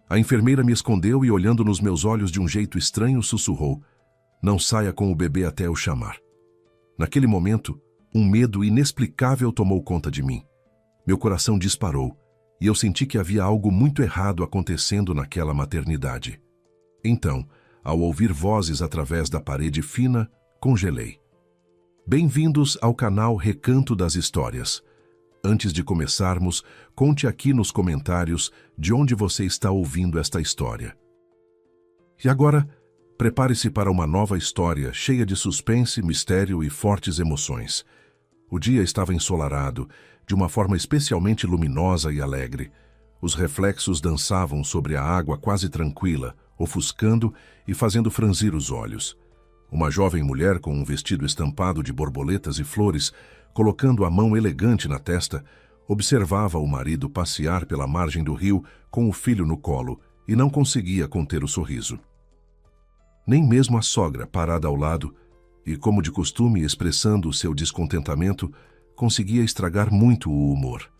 A enfermeira me escondeu e, olhando nos meus olhos de um jeito estranho, sussurrou: "Não saia com o bebê até eu chamar." Naquele momento, um medo inexplicável tomou conta de mim. Meu coração disparou e eu senti que havia algo muito errado acontecendo naquela maternidade. Então, ao ouvir vozes através da parede fina, congelei. Bem-vindos ao canal Recanto das Histórias. Antes de começarmos, conte aqui nos comentários de onde você está ouvindo esta história. E agora, prepare-se para uma nova história cheia de suspense, mistério e fortes emoções. O dia estava ensolarado, de uma forma especialmente luminosa e alegre. Os reflexos dançavam sobre a água quase tranquila, ofuscando e fazendo franzir os olhos. Uma jovem mulher com um vestido estampado de borboletas e flores, colocando a mão elegante na testa, observava o marido passear pela margem do rio com o filho no colo e não conseguia conter o sorriso. Nem mesmo a sogra, parada ao lado, e como de costume expressando o seu descontentamento, conseguia estragar muito o humor.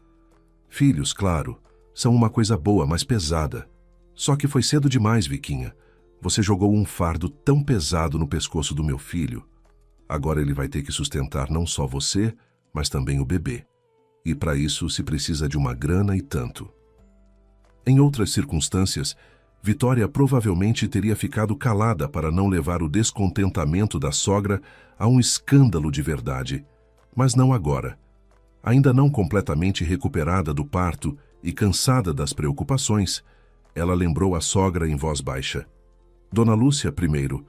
Filhos, claro, são uma coisa boa, mas pesada. Só que foi cedo demais, Viquinha. Você jogou um fardo tão pesado no pescoço do meu filho. Agora ele vai ter que sustentar não só você, mas também o bebê. E para isso se precisa de uma grana e tanto. Em outras circunstâncias, Vitória provavelmente teria ficado calada para não levar o descontentamento da sogra a um escândalo de verdade. Mas não agora. Ainda não completamente recuperada do parto e cansada das preocupações, ela lembrou a sogra em voz baixa. Dona Lúcia, primeiro,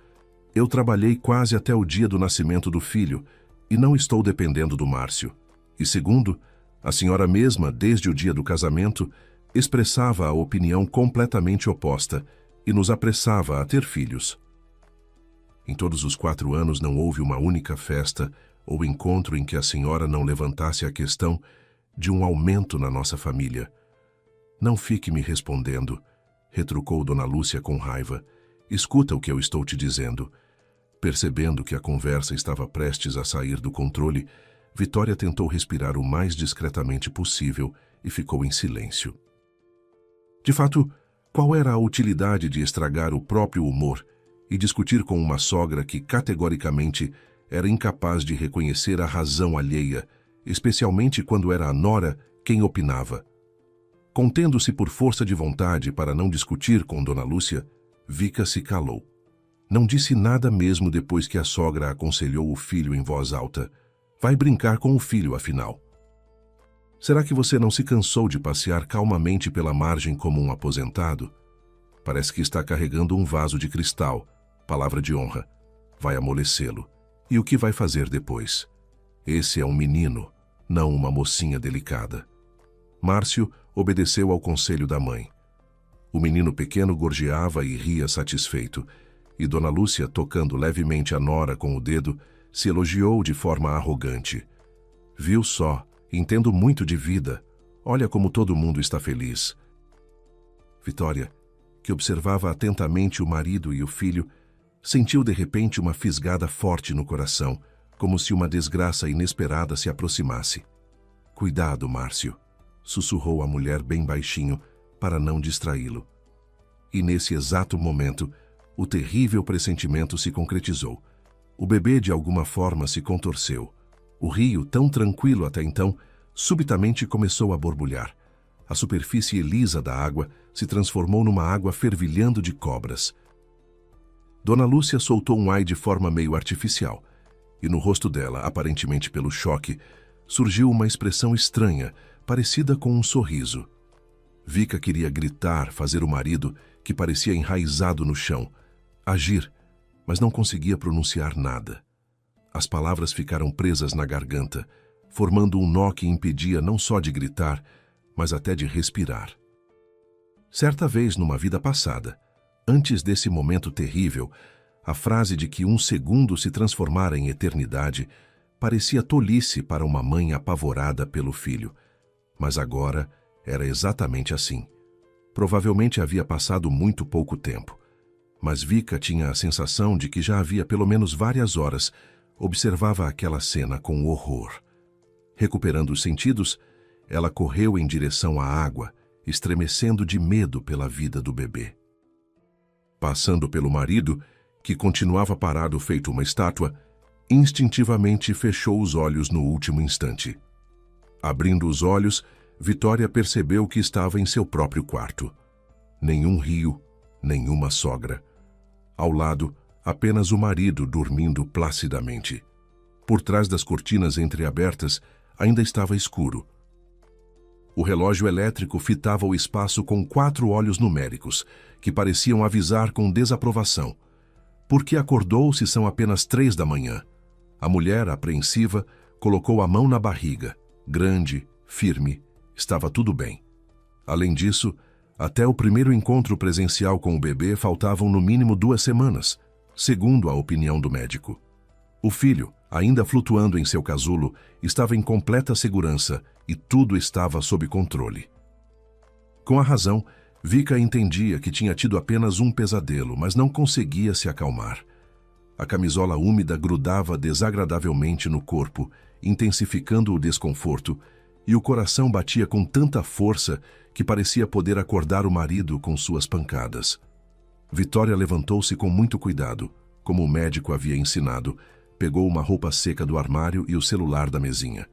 eu trabalhei quase até o dia do nascimento do filho e não estou dependendo do Márcio. E segundo, a senhora mesma, desde o dia do casamento, expressava a opinião completamente oposta e nos apressava a ter filhos. Em todos os 4 anos não houve uma única festa ou encontro em que a senhora não levantasse a questão de um aumento na nossa família. Não fique me respondendo, retrucou Dona Lúcia com raiva. Escuta o que eu estou te dizendo. Percebendo que a conversa estava prestes a sair do controle, Vitória tentou respirar o mais discretamente possível e ficou em silêncio. De fato, qual era a utilidade de estragar o próprio humor e discutir com uma sogra que categoricamente era incapaz de reconhecer a razão alheia, especialmente quando era a nora quem opinava? Contendo-se por força de vontade para não discutir com Dona Lúcia, Vica se calou. Não disse nada mesmo depois que a sogra aconselhou o filho em voz alta. Vai brincar com o filho, afinal. Será que você não se cansou de passear calmamente pela margem como um aposentado? Parece que está carregando um vaso de cristal. Palavra de honra. Vai amolecê-lo. E o que vai fazer depois? Esse é um menino, não uma mocinha delicada. Márcio obedeceu ao conselho da mãe. O menino pequeno gorjeava e ria satisfeito, e Dona Lúcia, tocando levemente a nora com o dedo, se elogiou de forma arrogante. Viu só, entendo muito de vida. Olha como todo mundo está feliz. Vitória, que observava atentamente o marido e o filho, sentiu de repente uma fisgada forte no coração, como se uma desgraça inesperada se aproximasse. Cuidado, Márcio, sussurrou a mulher bem baixinho, para não distraí-lo. E nesse exato momento, o terrível pressentimento se concretizou. O bebê de alguma forma se contorceu. O rio, tão tranquilo até então, subitamente começou a borbulhar. A superfície lisa da água se transformou numa água fervilhando de cobras. Dona Lúcia soltou um ai de forma meio artificial, e no rosto dela, aparentemente pelo choque, surgiu uma expressão estranha, parecida com um sorriso. Vica queria gritar, fazer o marido, que parecia enraizado no chão, agir, mas não conseguia pronunciar nada. As palavras ficaram presas na garganta, formando um nó que impedia não só de gritar, mas até de respirar. Certa vez, numa vida passada, antes desse momento terrível, a frase de que um segundo se transformara em eternidade parecia tolice para uma mãe apavorada pelo filho, mas agora era exatamente assim. Provavelmente havia passado muito pouco tempo, mas Vica tinha a sensação de que já havia pelo menos várias horas observava aquela cena com horror. Recuperando os sentidos, ela correu em direção à água estremecendo de medo pela vida do bebê. Passando pelo marido, que continuava parado feito uma estátua, instintivamente fechou os olhos no último instante. Abrindo os olhos, Vitória percebeu que estava em seu próprio quarto. Nenhum rio, nenhuma sogra. Ao lado, apenas o marido dormindo placidamente. Por trás das cortinas entreabertas, ainda estava escuro. O relógio elétrico fitava o espaço com 4 olhos numéricos, que pareciam avisar com desaprovação. Por que acordou se são apenas 3 da manhã? A mulher, apreensiva, colocou a mão na barriga. Grande, firme, estava tudo bem. Além disso, até o primeiro encontro presencial com o bebê faltavam no mínimo 2 semanas, segundo a opinião do médico. O filho, ainda flutuando em seu casulo, estava em completa segurança e tudo estava sob controle. Com a razão, Vika entendia que tinha tido apenas um pesadelo, mas não conseguia se acalmar. A camisola úmida grudava desagradavelmente no corpo, intensificando o desconforto, e o coração batia com tanta força que parecia poder acordar o marido com suas pancadas. Vitória levantou-se com muito cuidado, como o médico havia ensinado, pegou uma roupa seca do armário e o celular da mesinha.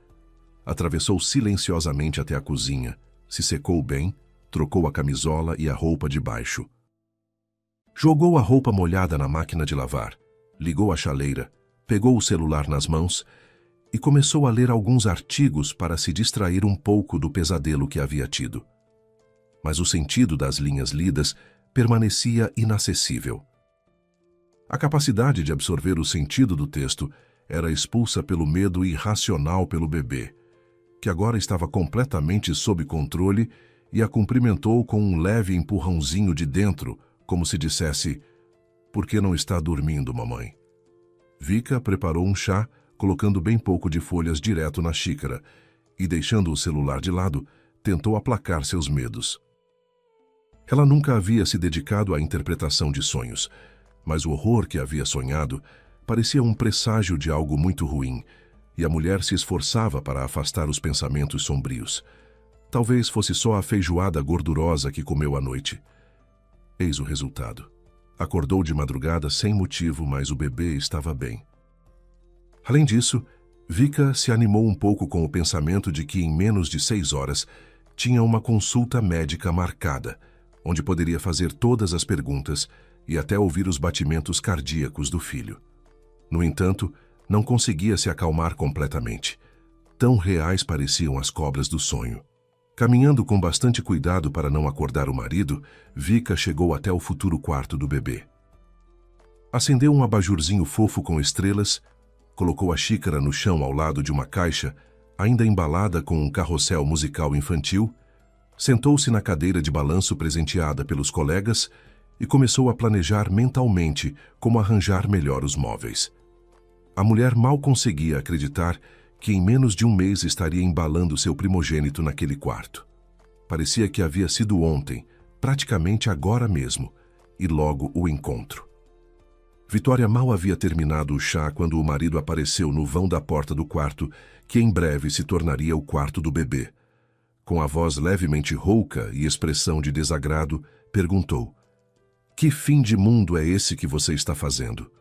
Atravessou silenciosamente até a cozinha, se secou bem, trocou a camisola e a roupa de baixo. Jogou a roupa molhada na máquina de lavar, ligou a chaleira, pegou o celular nas mãos e começou a ler alguns artigos para se distrair um pouco do pesadelo que havia tido. Mas o sentido das linhas lidas permanecia inacessível. A capacidade de absorver o sentido do texto era expulsa pelo medo irracional pelo bebê, que agora estava completamente sob controle e a cumprimentou com um leve empurrãozinho de dentro, como se dissesse: "Por que não está dormindo, mamãe?" Vika preparou um chá, colocando bem pouco de folhas direto na xícara, e deixando o celular de lado, tentou aplacar seus medos. Ela nunca havia se dedicado à interpretação de sonhos, mas o horror que havia sonhado parecia um presságio de algo muito ruim, e a mulher se esforçava para afastar os pensamentos sombrios. Talvez fosse só a feijoada gordurosa que comeu à noite. Eis o resultado. Acordou de madrugada sem motivo, mas o bebê estava bem. Além disso, Vika se animou um pouco com o pensamento de que em menos de 6 horas tinha uma consulta médica marcada, onde poderia fazer todas as perguntas e até ouvir os batimentos cardíacos do filho. No entanto, não conseguia se acalmar completamente. Tão reais pareciam as cobras do sonho. Caminhando com bastante cuidado para não acordar o marido, Vika chegou até o futuro quarto do bebê. Acendeu um abajurzinho fofo com estrelas, colocou a xícara no chão ao lado de uma caixa, ainda embalada com um carrossel musical infantil, sentou-se na cadeira de balanço presenteada pelos colegas e começou a planejar mentalmente como arranjar melhor os móveis. A mulher mal conseguia acreditar que em menos de um mês estaria embalando seu primogênito naquele quarto. Parecia que havia sido ontem, praticamente agora mesmo, e logo o encontro. Vitória mal havia terminado o chá quando o marido apareceu no vão da porta do quarto, que em breve se tornaria o quarto do bebê. Com a voz levemente rouca e expressão de desagrado, perguntou: "Que fim de mundo é esse que você está fazendo?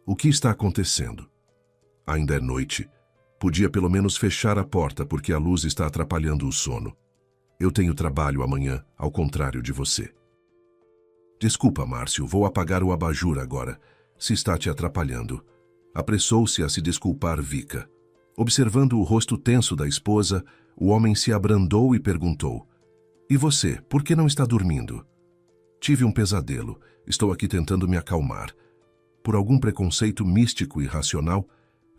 O que está acontecendo? Ainda é noite. Podia pelo menos fechar a porta porque a luz está atrapalhando o sono. Eu tenho trabalho amanhã, ao contrário de você." "Desculpa, Márcio, vou apagar o abajur agora, se está te atrapalhando." Apressou-se a se desculpar Vika. Observando o rosto tenso da esposa, o homem se abrandou e perguntou: "E você, por que não está dormindo?" "Tive um pesadelo. Estou aqui tentando me acalmar." Por algum preconceito místico e racional,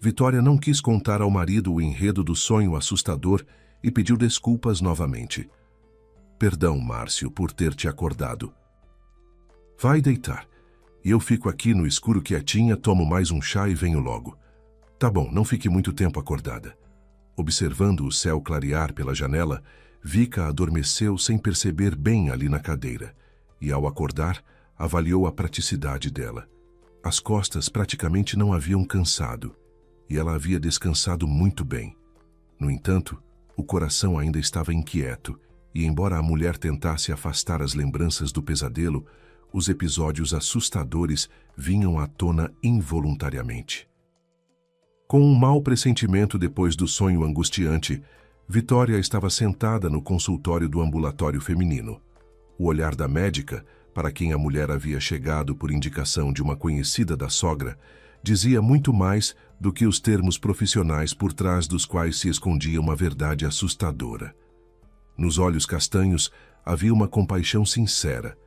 Vitória não quis contar ao marido o enredo do sonho assustador e pediu desculpas novamente. "Perdão, Márcio, por ter te acordado." "Vai deitar. E eu fico aqui no escuro quietinha, tomo mais um chá e venho logo." "Tá bom, não fique muito tempo acordada." Observando o céu clarear pela janela, Vika adormeceu sem perceber bem ali na cadeira, e ao acordar, avaliou a praticidade dela. As costas praticamente não haviam cansado, e ela havia descansado muito bem. No entanto, o coração ainda estava inquieto, e embora a mulher tentasse afastar as lembranças do pesadelo, os episódios assustadores vinham à tona involuntariamente. Com um mau pressentimento depois do sonho angustiante, Vitória estava sentada no consultório do ambulatório feminino. O olhar da médica, para quem a mulher havia chegado por indicação de uma conhecida da sogra, dizia muito mais do que os termos profissionais por trás dos quais se escondia uma verdade assustadora. Nos olhos castanhos havia uma compaixão sincera,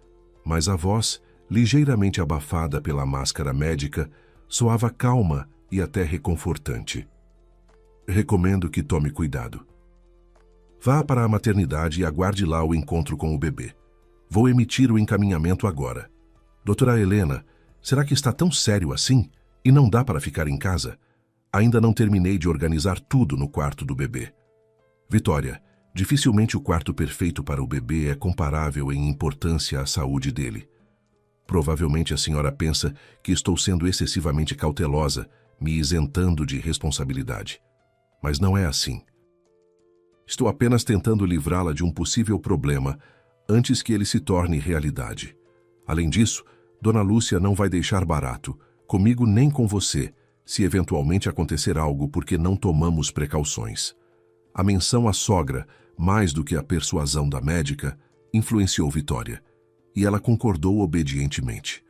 mas a voz, ligeiramente abafada pela máscara médica, soava calma e até reconfortante. Recomendo que tome cuidado. Vá para a maternidade e aguarde lá o encontro com o bebê. Vou emitir o encaminhamento agora. Doutora Helena, será que está tão sério assim e não dá para ficar em casa? Ainda não terminei de organizar tudo no quarto do bebê. Vitória, dificilmente o quarto perfeito para o bebê é comparável em importância à saúde dele. Provavelmente a senhora pensa que estou sendo excessivamente cautelosa, me isentando de responsabilidade. Mas não é assim. Estou apenas tentando livrá-la de um possível problema antes que ele se torne realidade. Além disso, Dona Lúcia não vai deixar barato, comigo nem com você, se eventualmente acontecer algo porque não tomamos precauções. A menção à sogra, mais do que a persuasão da médica, influenciou Vitória, e ela concordou obedientemente.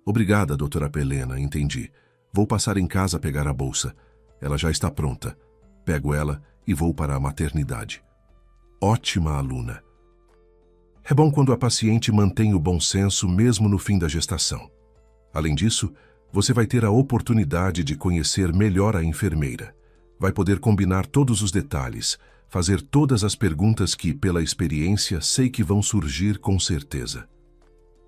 Obrigada, doutora Helena, entendi. Vou passar em casa pegar a bolsa. Ela já está pronta. Pego ela e vou para a maternidade. Ótima aluna. É bom quando a paciente mantém o bom senso mesmo no fim da gestação. Além disso, você vai ter a oportunidade de conhecer melhor a enfermeira. Vai poder combinar todos os detalhes, fazer todas as perguntas que, pela experiência, sei que vão surgir com certeza.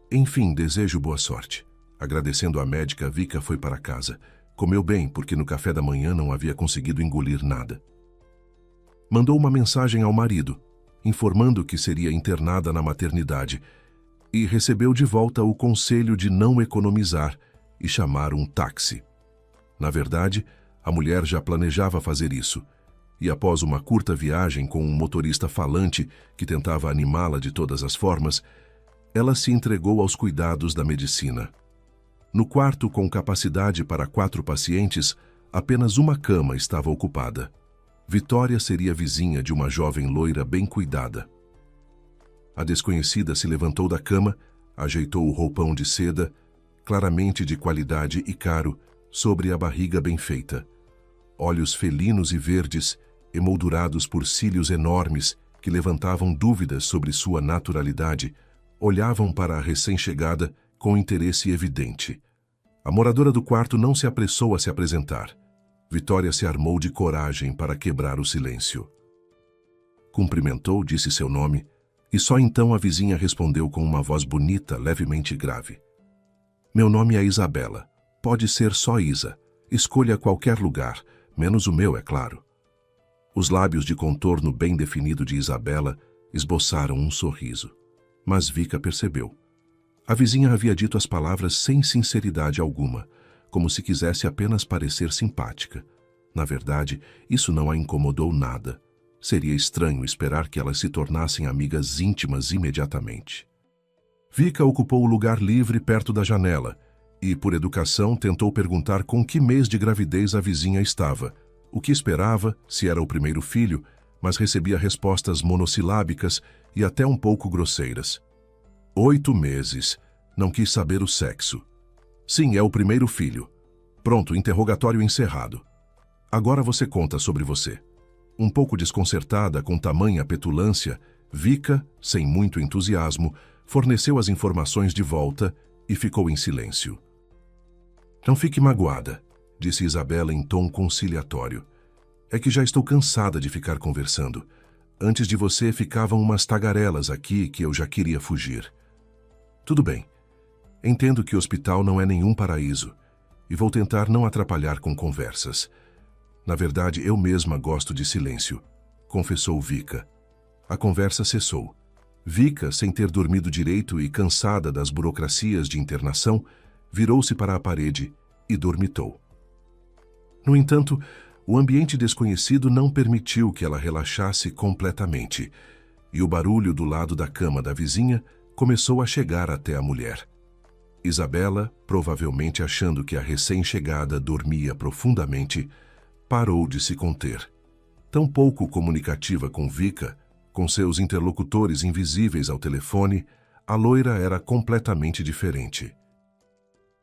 Enfim, desejo boa sorte. Agradecendo à médica, Vika foi para casa. Comeu bem, porque no café da manhã não havia conseguido engolir nada. Mandou uma mensagem ao marido, informando que seria internada na maternidade, e recebeu de volta o conselho de não economizar e chamar um táxi. Na verdade, a mulher já planejava fazer isso, e após uma curta viagem com um motorista falante que tentava animá-la de todas as formas, ela se entregou aos cuidados da medicina. No quarto com capacidade para 4 pacientes, apenas uma cama estava ocupada. Vitória seria vizinha de uma jovem loira bem cuidada. A desconhecida se levantou da cama, ajeitou o roupão de seda, claramente de qualidade e caro, sobre a barriga bem feita. Olhos felinos e verdes, emoldurados por cílios enormes que levantavam dúvidas sobre sua naturalidade, olhavam para a recém-chegada com interesse evidente. A moradora do quarto não se apressou a se apresentar. Vitória se armou de coragem para quebrar o silêncio. Cumprimentou, disse seu nome, e só então a vizinha respondeu com uma voz bonita, levemente grave. Meu nome é Isabela. Pode ser só Isa. Escolha qualquer lugar, menos o meu, é claro. Os lábios de contorno bem definido de Isabela esboçaram um sorriso. Mas Vika percebeu. A vizinha havia dito as palavras sem sinceridade alguma, como se quisesse apenas parecer simpática. Na verdade, isso não a incomodou nada. Seria estranho esperar que elas se tornassem amigas íntimas imediatamente. Vika ocupou o lugar livre perto da janela e, por educação, tentou perguntar com que mês de gravidez a vizinha estava, o que esperava, se era o primeiro filho, mas recebia respostas monossilábicas e até um pouco grosseiras. 8 meses. Não quis saber o sexo. Sim, é o primeiro filho. Pronto, interrogatório encerrado. Agora você conta sobre você. Um pouco desconcertada com tamanha petulância, Vika, sem muito entusiasmo, forneceu as informações de volta e ficou em silêncio. Não fique magoada, disse Isabela em tom conciliatório. É que já estou cansada de ficar conversando. Antes de você ficavam umas tagarelas aqui que eu já queria fugir. Tudo bem. Entendo que o hospital não é nenhum paraíso e vou tentar não atrapalhar com conversas. Na verdade, eu mesma gosto de silêncio, confessou Vika. A conversa cessou. Vika, sem ter dormido direito e cansada das burocracias de internação, virou-se para a parede e dormitou. No entanto, o ambiente desconhecido não permitiu que ela relaxasse completamente, e o barulho do lado da cama da vizinha começou a chegar até a mulher. Isabela, provavelmente achando que a recém-chegada dormia profundamente, parou de se conter. Tão pouco comunicativa com Vika, com seus interlocutores invisíveis ao telefone, a loira era completamente diferente.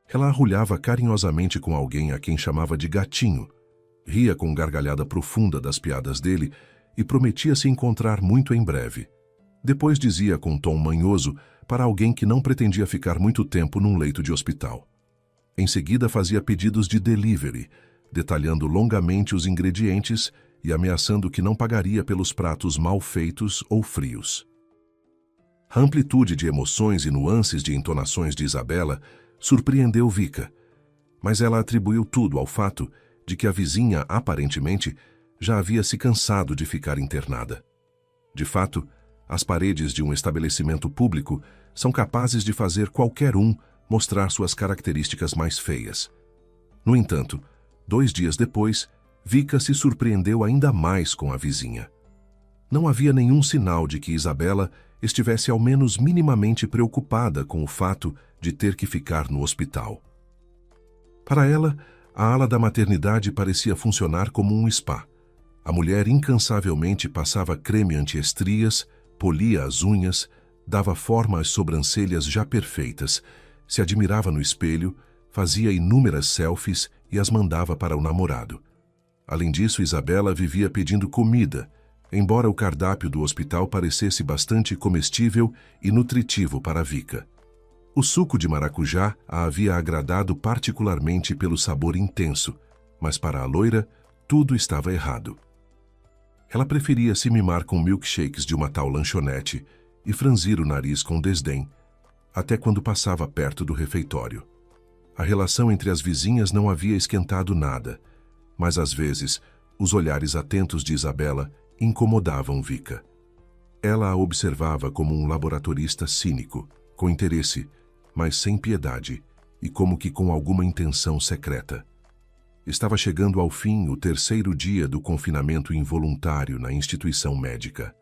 Ela arrulhava carinhosamente com alguém a quem chamava de gatinho, ria com gargalhada profunda das piadas dele e prometia se encontrar muito em breve. Depois dizia com tom manhoso para alguém que não pretendia ficar muito tempo num leito de hospital. Em seguida fazia pedidos de delivery, detalhando longamente os ingredientes e ameaçando que não pagaria pelos pratos mal feitos ou frios. A amplitude de emoções e nuances de entonações de Isabela surpreendeu Vika, mas ela atribuiu tudo ao fato de que a vizinha, aparentemente, já havia se cansado de ficar internada. De fato, as paredes de um estabelecimento público são capazes de fazer qualquer um mostrar suas características mais feias. No entanto, 2 dias depois, Vika se surpreendeu ainda mais com a vizinha. Não havia nenhum sinal de que Isabela estivesse ao menos minimamente preocupada com o fato de ter que ficar no hospital. Para ela, a ala da maternidade parecia funcionar como um spa. A mulher incansavelmente passava creme anti-estrias, polia as unhas, dava forma às sobrancelhas já perfeitas, se admirava no espelho, fazia inúmeras selfies e as mandava para o namorado. Além disso, Isabela vivia pedindo comida, embora o cardápio do hospital parecesse bastante comestível e nutritivo para Vika. O suco de maracujá a havia agradado particularmente pelo sabor intenso, mas para a loira, tudo estava errado. Ela preferia se mimar com milkshakes de uma tal lanchonete e franzir o nariz com desdém, até quando passava perto do refeitório. A relação entre as vizinhas não havia esquentado nada, mas às vezes os olhares atentos de Isabela incomodavam Vika. Ela a observava como um laboratorista cínico, com interesse, mas sem piedade, e como que com alguma intenção secreta. Estava chegando ao fim o 3º dia do confinamento involuntário na instituição médica.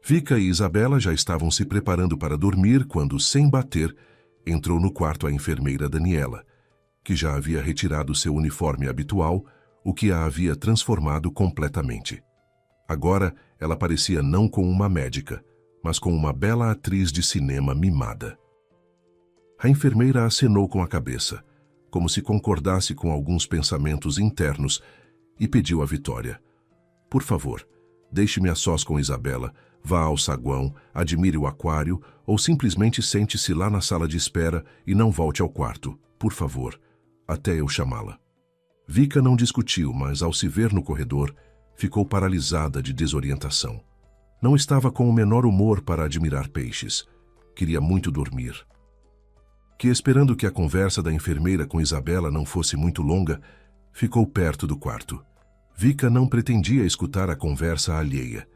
Vika e Isabela já estavam se preparando para dormir quando, sem bater, entrou no quarto a enfermeira Daniela, que já havia retirado seu uniforme habitual, o que a havia transformado completamente. Agora, ela parecia não com uma médica, mas com uma bela atriz de cinema mimada. A enfermeira acenou com a cabeça, como se concordasse com alguns pensamentos internos, e pediu a Vitória: "Por favor, deixe-me a sós com Isabela, vá ao saguão, admire o aquário ou simplesmente sente-se lá na sala de espera e não volte ao quarto, por favor, até eu chamá-la." Vika não discutiu, mas ao se ver no corredor, ficou paralisada de desorientação. Não estava com o menor humor para admirar peixes. Queria muito dormir. Esperando que a conversa da enfermeira com Isabela não fosse muito longa, ficou perto do quarto. Vika não pretendia escutar a conversa alheia.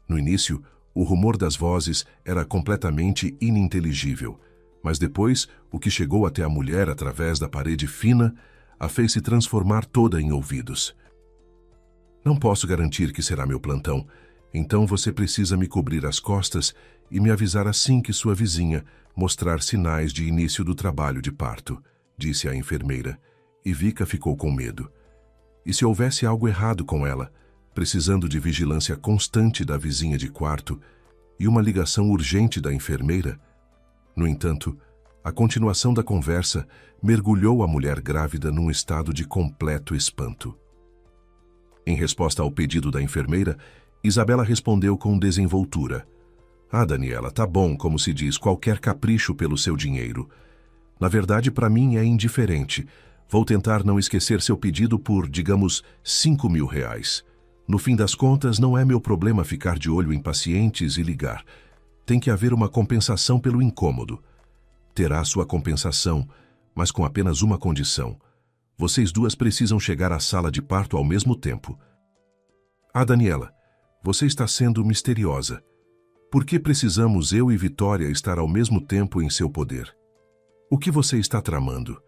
No início, o rumor das vozes era completamente ininteligível, mas depois, o que chegou até a mulher através da parede fina a fez se transformar toda em ouvidos. "Não posso garantir que será meu plantão, então você precisa me cobrir as costas e me avisar assim que sua vizinha mostrar sinais de início do trabalho de parto", disse a enfermeira, e Vika ficou com medo. E se houvesse algo errado com ela, precisando de vigilância constante da vizinha de quarto e uma ligação urgente da enfermeira? No entanto, a continuação da conversa mergulhou a mulher grávida num estado de completo espanto. Em resposta ao pedido da enfermeira, Isabela respondeu com desenvoltura: "Ah, Daniela, tá bom, como se diz, qualquer capricho pelo seu dinheiro. Na verdade, para mim é indiferente. Vou tentar não esquecer seu pedido por, digamos, R$ 5.000. No fim das contas, não é meu problema ficar de olho em pacientes e ligar. Tem que haver uma compensação pelo incômodo. Terá sua compensação, mas com apenas uma condição. Vocês duas precisam chegar à sala de parto ao mesmo tempo." "Ah, Daniela, você está sendo misteriosa. Por que precisamos eu e Vitória estar ao mesmo tempo em seu poder? O que você está tramando,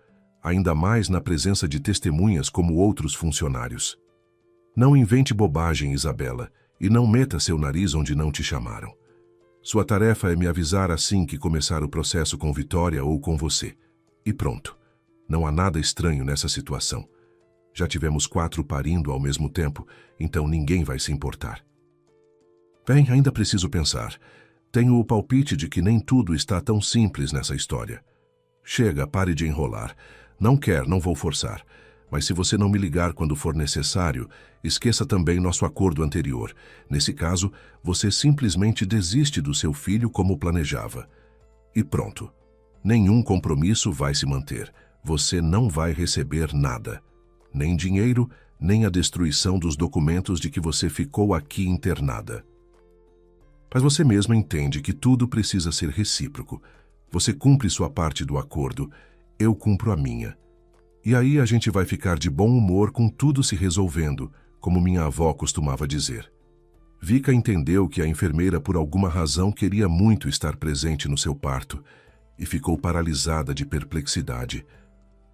ainda mais na presença de testemunhas como outros funcionários?" "Não invente bobagem, Isabela. E não meta seu nariz onde não te chamaram. Sua tarefa é me avisar assim que começar o processo com Vitória ou com você. E pronto. Não há nada estranho nessa situação. Já tivemos 4 parindo ao mesmo tempo, então ninguém vai se importar. Bem, ainda preciso pensar. Tenho o palpite de que nem tudo está tão simples nessa história. Chega, pare de enrolar. Não vou forçar. Mas se você não me ligar quando for necessário, esqueça também nosso acordo anterior. Nesse caso, você simplesmente desiste do seu filho como planejava. E pronto. Nenhum compromisso vai se manter. Você não vai receber nada. Nem dinheiro, nem a destruição dos documentos de que você ficou aqui internada. Mas você mesmo entende que tudo precisa ser recíproco. Você cumpre sua parte do acordo, eu cumpro a minha. E aí a gente vai ficar de bom humor com tudo se resolvendo, como minha avó costumava dizer. Vika entendeu que a enfermeira por alguma razão queria muito estar presente no seu parto e ficou paralisada de perplexidade.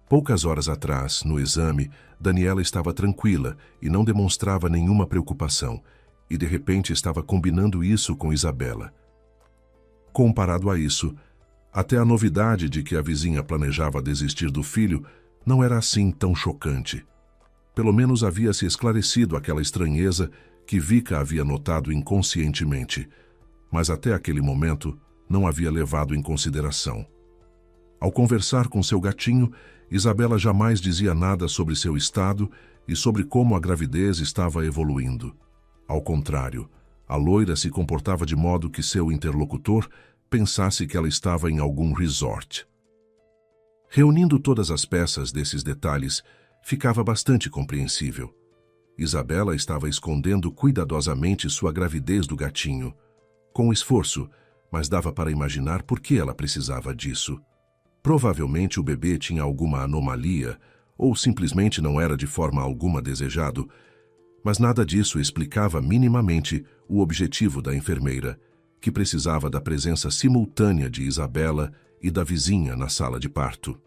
Poucas horas atrás, no exame, Daniela estava tranquila e não demonstrava nenhuma preocupação, e de repente estava combinando isso com Isabela. Comparado a isso, até a novidade de que a vizinha planejava desistir do filho não era assim tão chocante. Pelo menos havia se esclarecido aquela estranheza que Vika havia notado inconscientemente, mas até aquele momento não havia levado em consideração. Ao conversar com seu gatinho, Isabela jamais dizia nada sobre seu estado e sobre como a gravidez estava evoluindo. Ao contrário, a loira se comportava de modo que seu interlocutor pensasse que ela estava em algum resort. Reunindo todas as peças desses detalhes, ficava bastante compreensível. Isabela estava escondendo cuidadosamente sua gravidez do gatinho. Com esforço, mas dava para imaginar por que ela precisava disso. Provavelmente o bebê tinha alguma anomalia, ou simplesmente não era de forma alguma desejado, mas nada disso explicava minimamente o objetivo da enfermeira, que precisava da presença simultânea de Isabela e da vizinha na sala de parto.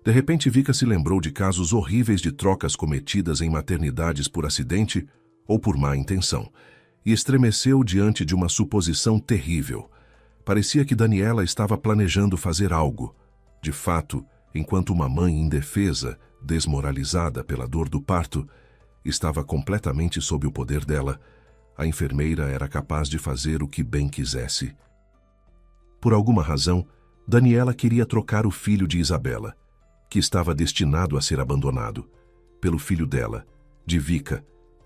De repente, Vika se lembrou de casos horríveis de trocas cometidas em maternidades por acidente ou por má intenção, e estremeceu diante de uma suposição terrível. Parecia que Daniela estava planejando fazer algo. De fato, enquanto uma mãe indefesa, desmoralizada pela dor do parto, estava completamente sob o poder dela, a enfermeira era capaz de fazer o que bem quisesse. Por alguma razão, Daniela queria trocar o filho de Isabela, que estava destinado a ser abandonado, pelo filho dela, de Vika,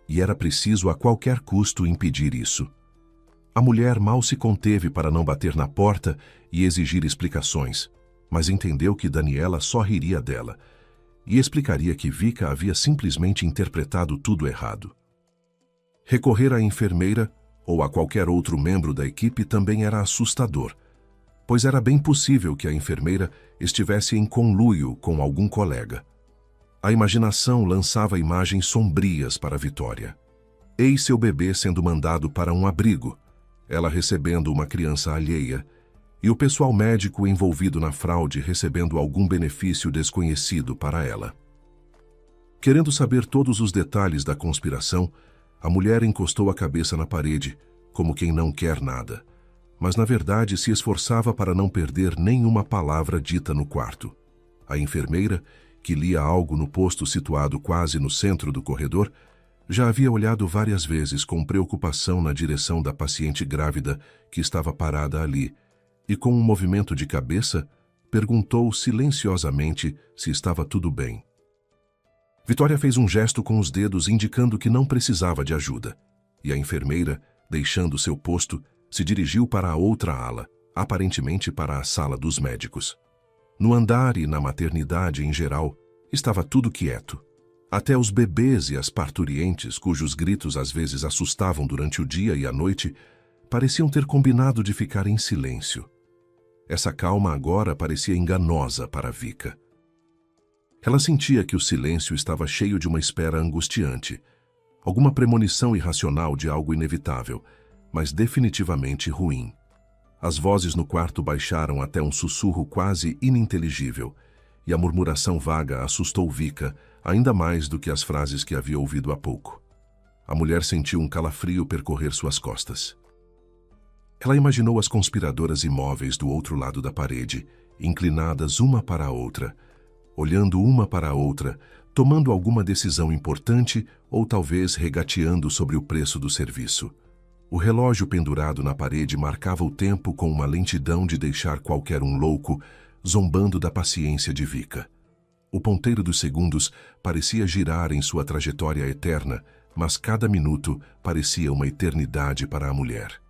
e era preciso a qualquer custo impedir isso. A mulher mal se conteve para não bater na porta e exigir explicações, mas entendeu que Daniela só riria dela e explicaria que Vika havia simplesmente interpretado tudo errado. Recorrer à enfermeira ou a qualquer outro membro da equipe também era assustador, pois era bem possível que a enfermeira estivesse em conluio com algum colega. A imaginação lançava imagens sombrias para Vitória. Eis seu bebê sendo mandado para um abrigo, ela recebendo uma criança alheia, e o pessoal médico envolvido na fraude recebendo algum benefício desconhecido para ela. Querendo saber todos os detalhes da conspiração, a mulher encostou a cabeça na parede, como quem não quer nada, mas na verdade se esforçava para não perder nenhuma palavra dita no quarto. A enfermeira, que lia algo no posto situado quase no centro do corredor, já havia olhado várias vezes com preocupação na direção da paciente grávida que estava parada ali, e com um movimento de cabeça, perguntou silenciosamente se estava tudo bem. Vitória fez um gesto com os dedos indicando que não precisava de ajuda, e a enfermeira, deixando seu posto, se dirigiu para a outra ala, aparentemente para a sala dos médicos. No andar e na maternidade em geral, estava tudo quieto. Até os bebês e as parturientes, cujos gritos às vezes assustavam durante o dia e a noite, pareciam ter combinado de ficar em silêncio. Essa calma agora parecia enganosa para Vika. Ela sentia que o silêncio estava cheio de uma espera angustiante, alguma premonição irracional de algo inevitável, mas definitivamente ruim. As vozes no quarto baixaram até um sussurro quase ininteligível, e a murmuração vaga assustou Vika ainda mais do que as frases que havia ouvido há pouco. A mulher sentiu um calafrio percorrer suas costas. Ela imaginou as conspiradoras imóveis do outro lado da parede, inclinadas uma para a outra, olhando uma para a outra, tomando alguma decisão importante ou talvez regateando sobre o preço do serviço. O relógio pendurado na parede marcava o tempo com uma lentidão de deixar qualquer um louco, zombando da paciência de Vika. O ponteiro dos segundos parecia girar em sua trajetória eterna, mas cada minuto parecia uma eternidade para a mulher.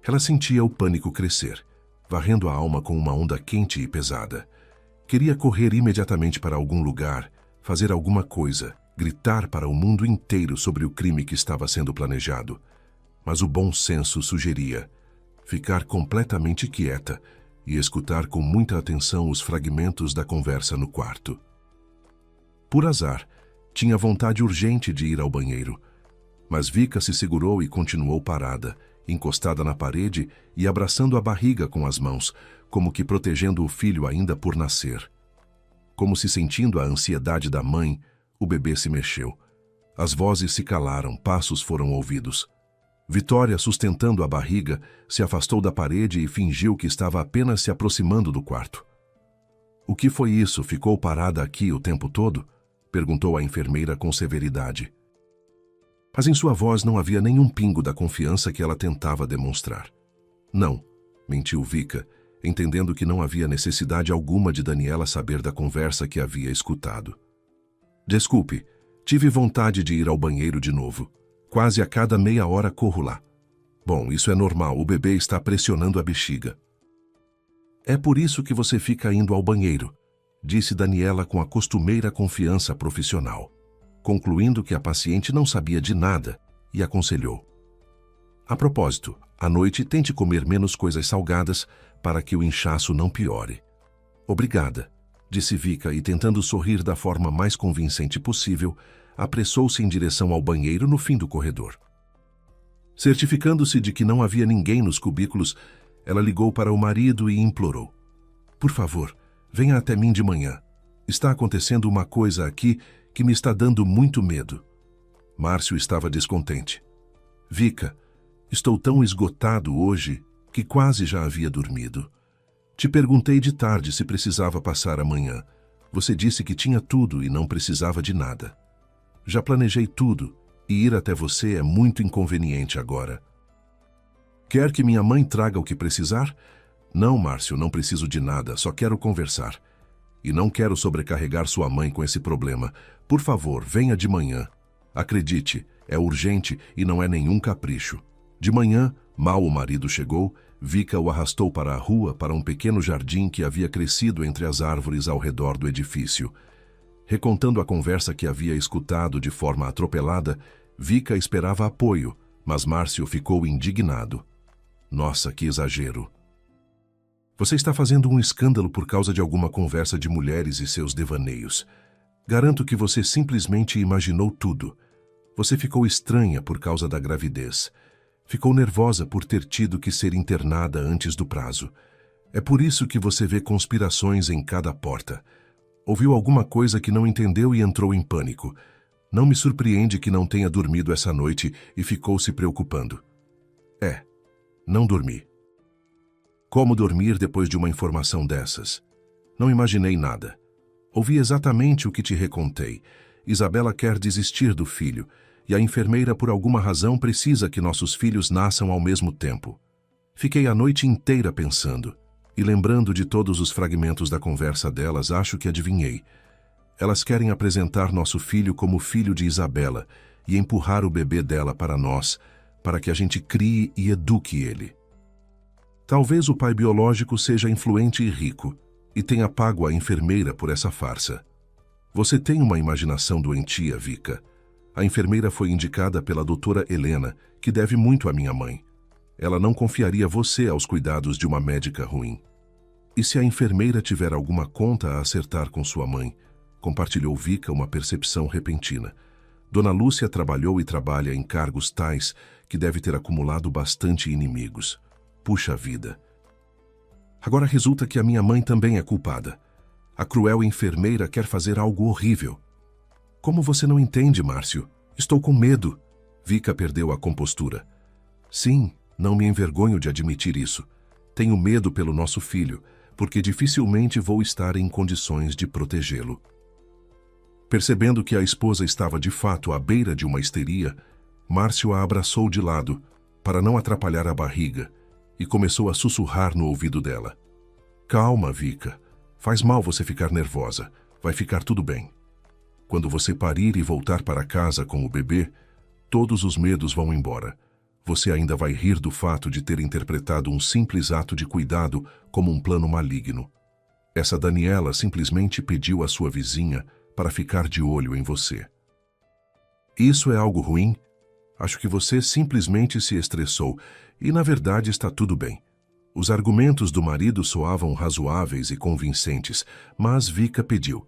Ela sentia o pânico crescer, varrendo a alma com uma onda quente e pesada. Queria correr imediatamente para algum lugar, fazer alguma coisa, gritar para o mundo inteiro sobre o crime que estava sendo planejado. Mas o bom senso sugeria ficar completamente quieta e escutar com muita atenção os fragmentos da conversa no quarto. Por azar, tinha vontade urgente de ir ao banheiro, mas Vika se segurou e continuou parada, encostada na parede e abraçando a barriga com as mãos, como que protegendo o filho ainda por nascer. Como se sentindo a ansiedade da mãe, o bebê se mexeu. As vozes se calaram, passos foram ouvidos. Vitória, sustentando a barriga, se afastou da parede e fingiu que estava apenas se aproximando do quarto. "O que foi isso? Ficou parada aqui o tempo todo?" perguntou a enfermeira com severidade. Mas em sua voz não havia nenhum pingo da confiança que ela tentava demonstrar. "Não", mentiu Vika, entendendo que não havia necessidade alguma de Daniela saber da conversa que havia escutado. "Desculpe, tive vontade de ir ao banheiro de novo. Quase a cada meia hora corro lá. Bom, isso é normal, o bebê está pressionando a bexiga." "É por isso que você fica indo ao banheiro", disse Daniela com a costumeira confiança profissional, concluindo que a paciente não sabia de nada, e aconselhou: "A propósito, à noite tente comer menos coisas salgadas para que o inchaço não piore." "Obrigada", disse Vika e, tentando sorrir da forma mais convincente possível, apressou-se em direção ao banheiro no fim do corredor. Certificando-se de que não havia ninguém nos cubículos, ela ligou para o marido e implorou: "Por favor, venha até mim de manhã. Está acontecendo uma coisa aqui que me está dando muito medo." Márcio estava descontente. "Vika, estou tão esgotado hoje que quase já havia dormido. Te perguntei de tarde se precisava passar amanhã. Você disse que tinha tudo e não precisava de nada. Já planejei tudo e ir até você é muito inconveniente agora." "Quer que minha mãe traga o que precisar?" "Não, Márcio, não preciso de nada, só quero conversar. E não quero sobrecarregar sua mãe com esse problema. Por favor, venha de manhã. Acredite, é urgente e não é nenhum capricho." De manhã, mal o marido chegou, Vika o arrastou para a rua, para um pequeno jardim que havia crescido entre as árvores ao redor do edifício. Recontando a conversa que havia escutado de forma atropelada, Vika esperava apoio, mas Márcio ficou indignado. "Nossa, que exagero. Você está fazendo um escândalo por causa de alguma conversa de mulheres e seus devaneios. Garanto que você simplesmente imaginou tudo. Você ficou estranha por causa da gravidez. Ficou nervosa por ter tido que ser internada antes do prazo. É por isso que você vê conspirações em cada porta. Ouviu alguma coisa que não entendeu e entrou em pânico. Não me surpreende que não tenha dormido essa noite e ficou se preocupando." Não dormi." "Como dormir depois de uma informação dessas?" "Não imaginei nada. Ouvi exatamente o que te recontei. Isabela quer desistir do filho, e a enfermeira por alguma razão precisa que nossos filhos nasçam ao mesmo tempo. Fiquei a noite inteira pensando, e lembrando de todos os fragmentos da conversa delas, acho que adivinhei. Elas querem apresentar nosso filho como filho de Isabela e empurrar o bebê dela para nós, para que a gente crie e eduque ele. Talvez o pai biológico seja influente e rico, e tenha pago a enfermeira por essa farsa. Você tem uma imaginação doentia, Vika. A enfermeira foi indicada pela doutora Helena, que deve muito à minha mãe. Ela não confiaria você aos cuidados de uma médica ruim. E se a enfermeira tiver alguma conta a acertar com sua mãe? Compartilhou Vika uma percepção repentina. Dona Lúcia trabalhou e trabalha em cargos tais que deve ter acumulado bastante inimigos. Puxa vida. Agora resulta que a minha mãe também é culpada. A cruel enfermeira quer fazer algo horrível. Como você não entende, Márcio? Estou com medo. Vika perdeu a compostura. Sim, não me envergonho de admitir isso. Tenho medo pelo nosso filho, porque dificilmente vou estar em condições de protegê-lo. Percebendo que a esposa estava de fato à beira de uma histeria, Márcio a abraçou de lado, para não atrapalhar a barriga, e começou a sussurrar no ouvido dela. Calma, Vika. Faz mal você ficar nervosa. Vai ficar tudo bem. Quando você parir e voltar para casa com o bebê, todos os medos vão embora. Você ainda vai rir do fato de ter interpretado um simples ato de cuidado como um plano maligno. Essa Daniela simplesmente pediu à sua vizinha para ficar de olho em você. Isso é algo ruim? Acho que você simplesmente se estressou e, na verdade, está tudo bem. Os argumentos do marido soavam razoáveis e convincentes, mas Vika pediu.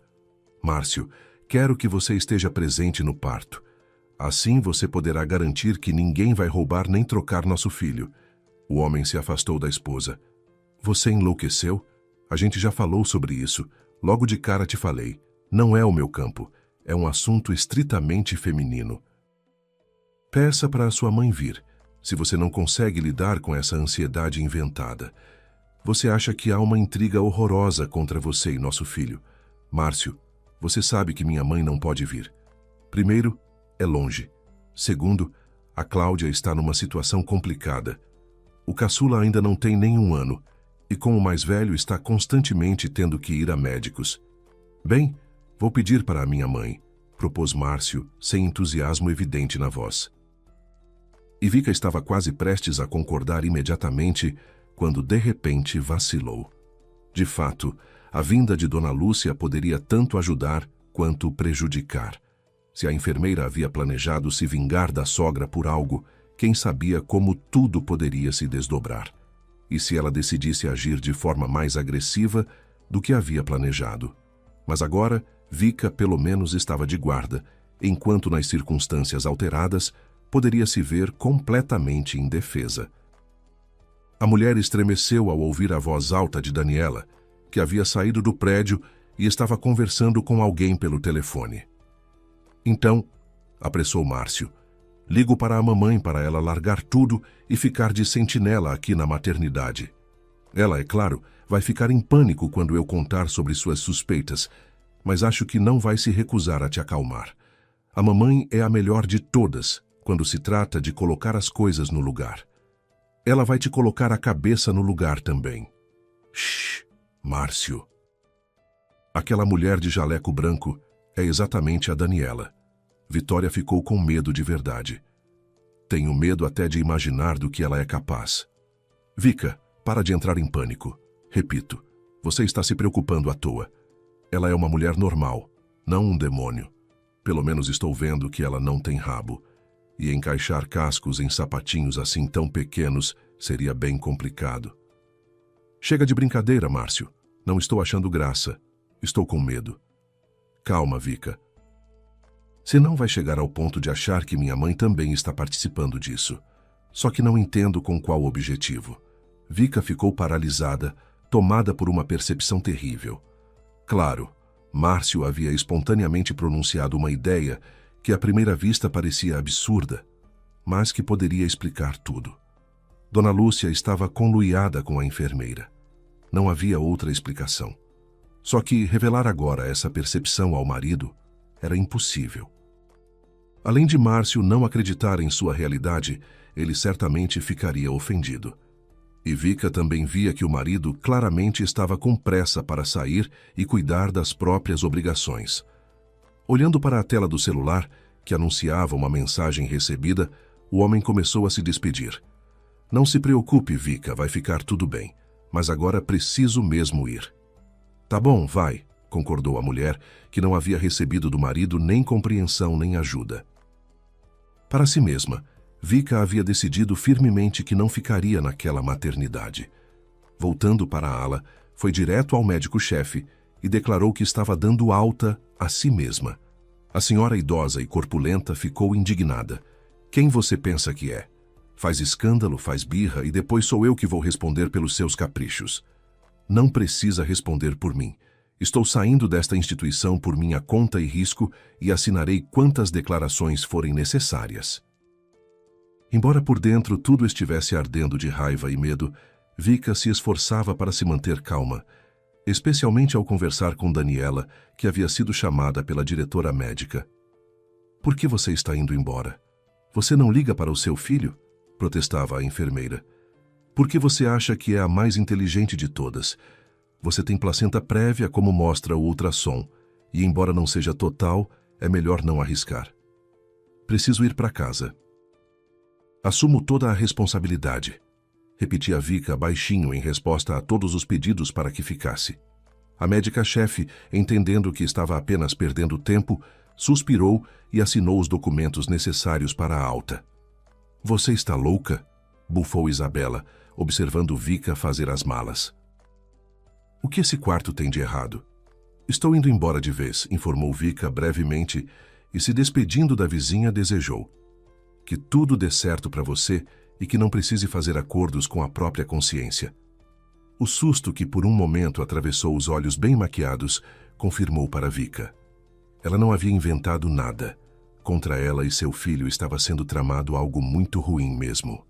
Márcio, quero que você esteja presente no parto. Assim você poderá garantir que ninguém vai roubar nem trocar nosso filho. O homem se afastou da esposa. Você enlouqueceu? A gente já falou sobre isso. Logo de cara te falei. Não é o meu campo. É um assunto estritamente feminino. Peça para a sua mãe vir, se você não consegue lidar com essa ansiedade inventada. Você acha que há uma intriga horrorosa contra você e nosso filho. Márcio, você sabe que minha mãe não pode vir. Primeiro, é longe. Segundo, a Cláudia está numa situação complicada. O caçula ainda não tem nem 1 ano, e com o mais velho está constantemente tendo que ir a médicos. Bem, vou pedir para a minha mãe, propôs Márcio, sem entusiasmo evidente na voz. E Vika estava quase prestes a concordar imediatamente, quando de repente vacilou. De fato, a vinda de Dona Lúcia poderia tanto ajudar quanto prejudicar. Se a enfermeira havia planejado se vingar da sogra por algo, quem sabia como tudo poderia se desdobrar. E se ela decidisse agir de forma mais agressiva do que havia planejado. Mas agora, Vika pelo menos estava de guarda, enquanto nas circunstâncias alteradas, poderia se ver completamente indefesa. A mulher estremeceu ao ouvir a voz alta de Daniela, que havia saído do prédio e estava conversando com alguém pelo telefone. Então, apressou Márcio, ligo para a mamãe para ela largar tudo e ficar de sentinela aqui na maternidade. Ela, é claro, vai ficar em pânico quando eu contar sobre suas suspeitas, mas acho que não vai se recusar a te acalmar. A mamãe é a melhor de todas quando se trata de colocar as coisas no lugar. Ela vai te colocar a cabeça no lugar também. Shhh, Márcio. Aquela mulher de jaleco branco é exatamente a Daniela. Vitória ficou com medo de verdade. Tenho medo até de imaginar do que ela é capaz. Vika, para de entrar em pânico. Repito, você está se preocupando à toa. Ela é uma mulher normal, não um demônio. Pelo menos estou vendo que ela não tem rabo. E encaixar cascos em sapatinhos assim tão pequenos seria bem complicado. Chega de brincadeira, Márcio. Não estou achando graça. Estou com medo. Calma, Vika. Você não vai chegar ao ponto de achar que minha mãe também está participando disso. Só que não entendo com qual objetivo. Vika ficou paralisada, tomada por uma percepção terrível. Claro, Márcio havia espontaneamente pronunciado uma ideia que à primeira vista parecia absurda, mas que poderia explicar tudo. Dona Lúcia estava conluiada com a enfermeira. Não havia outra explicação. Só que revelar agora essa percepção ao marido era impossível. Além de Márcio não acreditar em sua realidade, ele certamente ficaria ofendido. E Vika também via que o marido claramente estava com pressa para sair e cuidar das próprias obrigações. Olhando para a tela do celular, que anunciava uma mensagem recebida, o homem começou a se despedir. Não se preocupe, Vika, vai ficar tudo bem, mas agora preciso mesmo ir. Tá bom, vai, concordou a mulher, que não havia recebido do marido nem compreensão nem ajuda. Para si mesma, Vika havia decidido firmemente que não ficaria naquela maternidade. Voltando para a ala, foi direto ao médico-chefe e declarou que estava dando alta a si mesma. A senhora idosa e corpulenta ficou indignada. Quem você pensa que é? Faz escândalo, faz birra e depois sou eu que vou responder pelos seus caprichos. Não precisa responder por mim. Estou saindo desta instituição por minha conta e risco e assinarei quantas declarações forem necessárias. Embora por dentro tudo estivesse ardendo de raiva e medo, Vika se esforçava para se manter calma, especialmente ao conversar com Daniela, que havia sido chamada pela diretora médica. Por que você está indo embora? Você não liga para o seu filho? Protestava a enfermeira. Por que você acha que é a mais inteligente de todas? Você tem placenta prévia, como mostra o ultrassom, e embora não seja total, é melhor não arriscar. Preciso ir para casa. Assumo toda a responsabilidade, repetia Vika baixinho em resposta a todos os pedidos para que ficasse. A médica-chefe, entendendo que estava apenas perdendo tempo, suspirou e assinou os documentos necessários para a alta. Você está louca? Bufou Isabela, observando Vika fazer as malas. O que esse quarto tem de errado? Estou indo embora de vez, informou Vika brevemente e, se despedindo da vizinha, desejou que tudo dê certo para você e que não precise fazer acordos com a própria consciência. O susto que por um momento atravessou os olhos bem maquiados confirmou para Vika. Ela não havia inventado nada. Contra ela e seu filho estava sendo tramado algo muito ruim mesmo.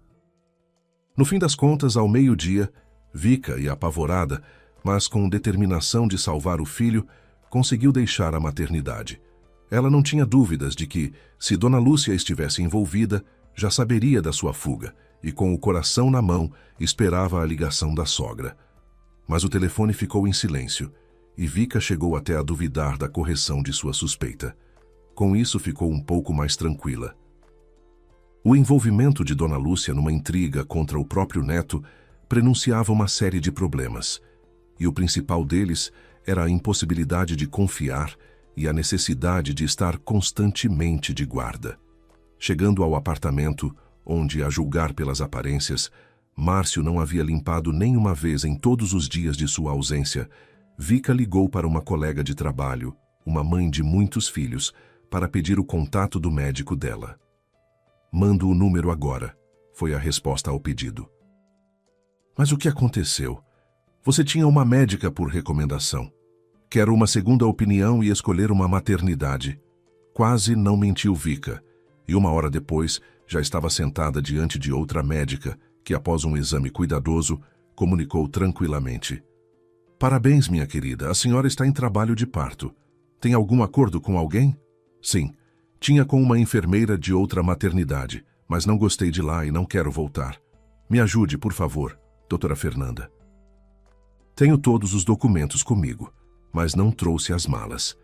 No fim das contas, ao meio-dia, Vika, e apavorada, mas com determinação de salvar o filho, conseguiu deixar a maternidade. Ela não tinha dúvidas de que, se Dona Lúcia estivesse envolvida, já saberia da sua fuga e, com o coração na mão, esperava a ligação da sogra. Mas o telefone ficou em silêncio e Vika chegou até a duvidar da correção de sua suspeita. Com isso, ficou um pouco mais tranquila. O envolvimento de Dona Lúcia numa intriga contra o próprio neto prenunciava uma série de problemas, e o principal deles era a impossibilidade de confiar e a necessidade de estar constantemente de guarda. Chegando ao apartamento, onde, a julgar pelas aparências, Márcio não havia limpado nem uma vez em todos os dias de sua ausência, Vika ligou para uma colega de trabalho, uma mãe de muitos filhos, para pedir o contato do médico dela. Mando o número agora, foi a resposta ao pedido. Mas o que aconteceu? Você tinha uma médica por recomendação. Quero uma segunda opinião e escolher uma maternidade. Quase não mentiu Vika, e 1 hora depois já estava sentada diante de outra médica, que após um exame cuidadoso, comunicou tranquilamente. Parabéns, minha querida, a senhora está em trabalho de parto. Tem algum acordo com alguém? Sim, tinha com uma enfermeira de outra maternidade, mas não gostei de lá e não quero voltar. Me ajude, por favor, doutora Fernanda. Tenho todos os documentos comigo, mas não trouxe as malas.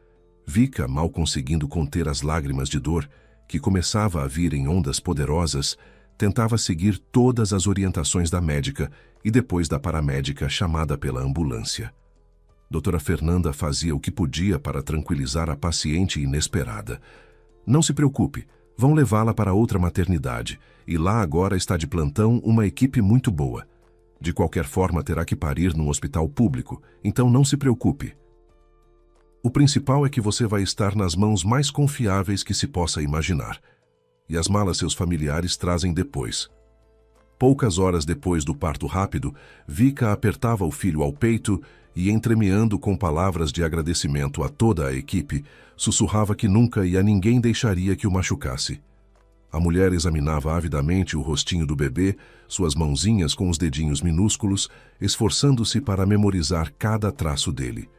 Vika, mal conseguindo conter as lágrimas de dor, que começava a vir em ondas poderosas, tentava seguir todas as orientações da médica e depois da paramédica chamada pela ambulância. Doutora Fernanda fazia o que podia para tranquilizar a paciente inesperada. Não se preocupe, vão levá-la para outra maternidade, e lá agora está de plantão uma equipe muito boa. De qualquer forma, terá que parir num hospital público, então não se preocupe. O principal é que você vai estar nas mãos mais confiáveis que se possa imaginar. E as malas seus familiares trazem depois. Poucas horas depois do parto rápido, Vika apertava o filho ao peito e, entremeando com palavras de agradecimento a toda a equipe, sussurrava que nunca e a ninguém deixaria que o machucasse. A mulher examinava avidamente o rostinho do bebê, suas mãozinhas com os dedinhos minúsculos, esforçando-se para memorizar cada traço dele.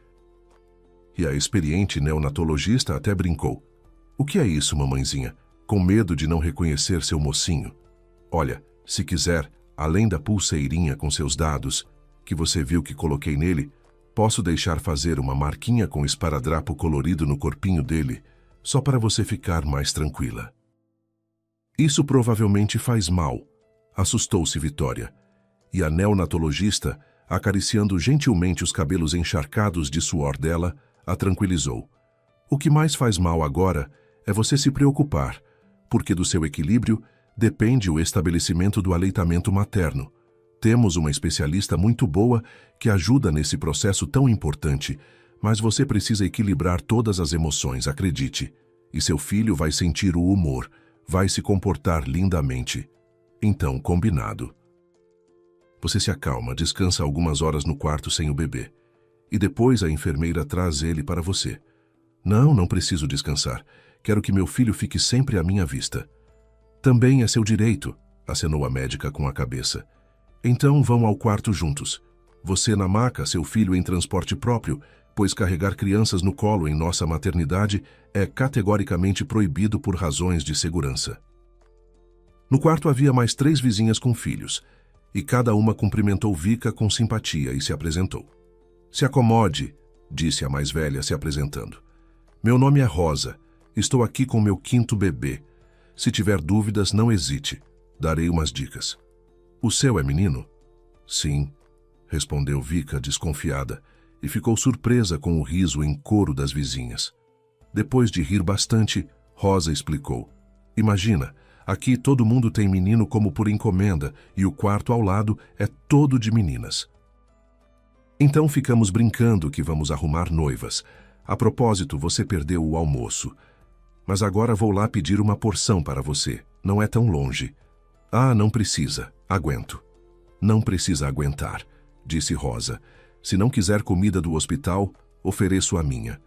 E a experiente neonatologista até brincou. O que é isso, mamãezinha? Com medo de não reconhecer seu mocinho. Olha, se quiser, além da pulseirinha com seus dados, que você viu que coloquei nele, posso deixar fazer uma marquinha com esparadrapo colorido no corpinho dele, só para você ficar mais tranquila. Isso provavelmente faz mal, assustou-se Vitória, e a neonatologista, acariciando gentilmente os cabelos encharcados de suor dela, a tranquilizou. O que mais faz mal agora é você se preocupar, porque do seu equilíbrio depende o estabelecimento do aleitamento materno. Temos uma especialista muito boa que ajuda nesse processo tão importante, mas você precisa equilibrar todas as emoções, acredite. E seu filho vai sentir o humor, vai se comportar lindamente. Então, combinado. Você se acalma, descansa algumas horas no quarto sem o bebê. e depois a enfermeira traz ele para você. Não, não preciso descansar. Quero que meu filho fique sempre à minha vista. Também é seu direito, acenou a médica com a cabeça. Então vão ao quarto juntos. Você na maca, seu filho em transporte próprio, pois carregar crianças no colo em nossa maternidade é categoricamente proibido por razões de segurança. No quarto havia mais 3 vizinhas com filhos, e cada uma cumprimentou Vika com simpatia e se apresentou. Se acomode, disse a mais velha se apresentando. Meu nome é Rosa. Estou aqui com meu 5º bebê. Se tiver dúvidas, não hesite. Darei umas dicas. O seu é menino? Sim, respondeu Vika desconfiada, e ficou surpresa com o riso em coro das vizinhas. Depois de rir bastante, Rosa explicou. Imagina, aqui todo mundo tem menino como por encomenda e o quarto ao lado é todo de meninas. Então ficamos brincando que vamos arrumar noivas. A propósito, você perdeu o almoço. Mas agora vou lá pedir uma porção para você. Não é tão longe. Ah, não precisa. Aguento. Não precisa aguentar, disse Rosa. Se não quiser comida do hospital, ofereço a minha.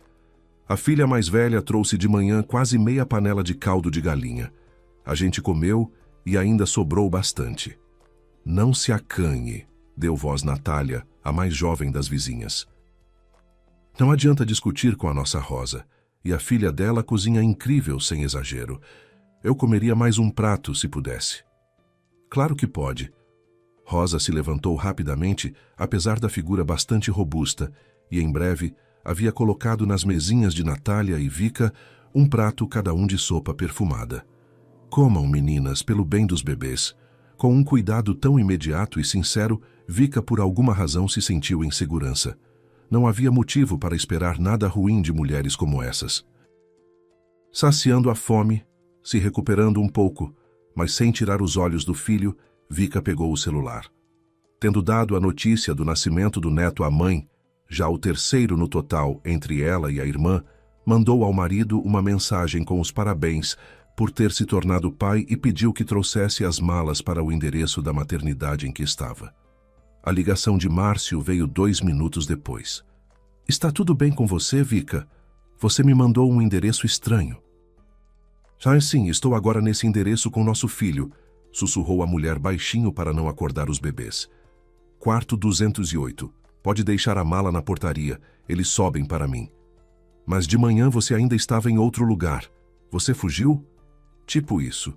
A filha mais velha trouxe de manhã quase meia panela de caldo de galinha. A gente comeu e ainda sobrou bastante. Não se acanhe, deu voz Natália, a mais jovem das vizinhas. Não adianta discutir com a nossa Rosa, e a filha dela cozinha incrível sem exagero. Eu comeria mais um prato se pudesse. Claro que pode. Rosa se levantou rapidamente, apesar da figura bastante robusta, e em breve havia colocado nas mesinhas de Natália e Vika um prato cada um de sopa perfumada. Comam, meninas, pelo bem dos bebês. Com um cuidado tão imediato e sincero, Vika por alguma razão se sentiu em segurança. Não havia motivo para esperar nada ruim de mulheres como essas. Saciando a fome, se recuperando um pouco, mas sem tirar os olhos do filho, Vika pegou o celular. Tendo dado a notícia do nascimento do neto à mãe, já o 3º no total entre ela e a irmã, mandou ao marido uma mensagem com os parabéns por ter se tornado pai e pediu que trouxesse as malas para o endereço da maternidade em que estava. A ligação de Márcio veio 2 minutos depois. Está tudo bem com você, Vika? Você me mandou um endereço estranho. Ah, sim, estou agora nesse endereço com nosso filho, sussurrou a mulher baixinho para não acordar os bebês. Quarto 208. Pode deixar a mala na portaria, eles sobem para mim. Mas de manhã você ainda estava em outro lugar. Você fugiu? Tipo isso.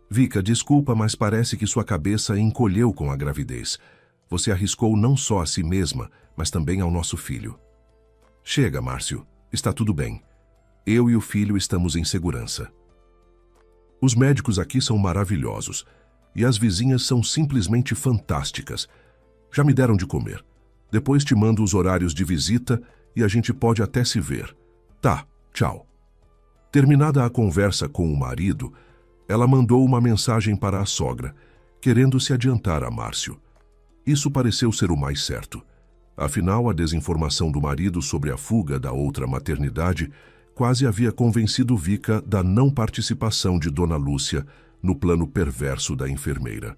Vika, desculpa, mas parece que sua cabeça encolheu com a gravidez. Você arriscou não só a si mesma, mas também ao nosso filho. Chega, Márcio. Está tudo bem. Eu e o filho estamos em segurança. Os médicos aqui são maravilhosos. E as vizinhas são simplesmente fantásticas. Já me deram de comer. Depois te mando os horários de visita e a gente pode até se ver. Tá, tchau. Terminada a conversa com o marido, ela mandou uma mensagem para a sogra, querendo se adiantar a Márcio. Isso pareceu ser o mais certo. Afinal, a desinformação do marido sobre a fuga da outra maternidade quase havia convencido Vika da não participação de Dona Lúcia no plano perverso da enfermeira.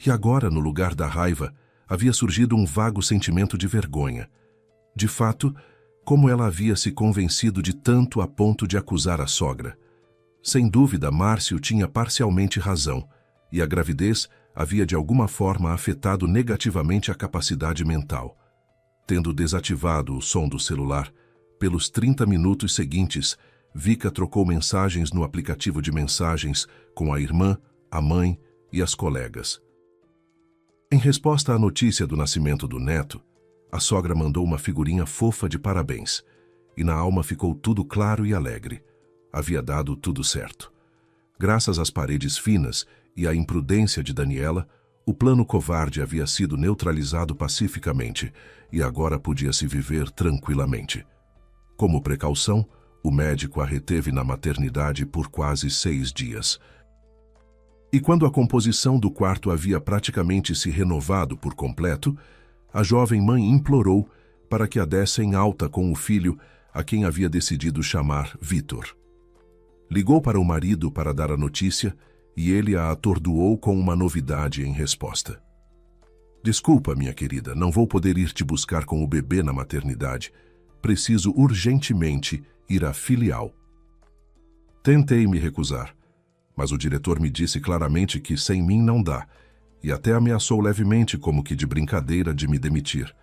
E agora, no lugar da raiva, havia surgido um vago sentimento de vergonha. De fato, como ela havia se convencido de tanto a ponto de acusar a sogra. Sem dúvida, Márcio tinha parcialmente razão, e a gravidez havia de alguma forma afetado negativamente a capacidade mental. Tendo desativado o som do celular, pelos 30 minutos seguintes, Vika trocou mensagens no aplicativo de mensagens com a irmã, a mãe e as colegas. Em resposta à notícia do nascimento do neto, a sogra mandou uma figurinha fofa de parabéns, e na alma ficou tudo claro e alegre. Havia dado tudo certo. Graças às paredes finas e à imprudência de Daniela, o plano covarde havia sido neutralizado pacificamente e agora podia-se viver tranquilamente. Como precaução, o médico a reteve na maternidade por quase 6 dias. E quando a composição do quarto havia praticamente se renovado por completo, a jovem mãe implorou para que a dessem alta com o filho, a quem havia decidido chamar Vitor. Ligou para o marido para dar a notícia e ele a atordoou com uma novidade em resposta. Desculpa, minha querida, não vou poder ir te buscar com o bebê na maternidade. Preciso urgentemente ir à filial. Tentei me recusar, mas o diretor me disse claramente que sem mim não dá, e até ameaçou levemente, como que de brincadeira, de me demitir.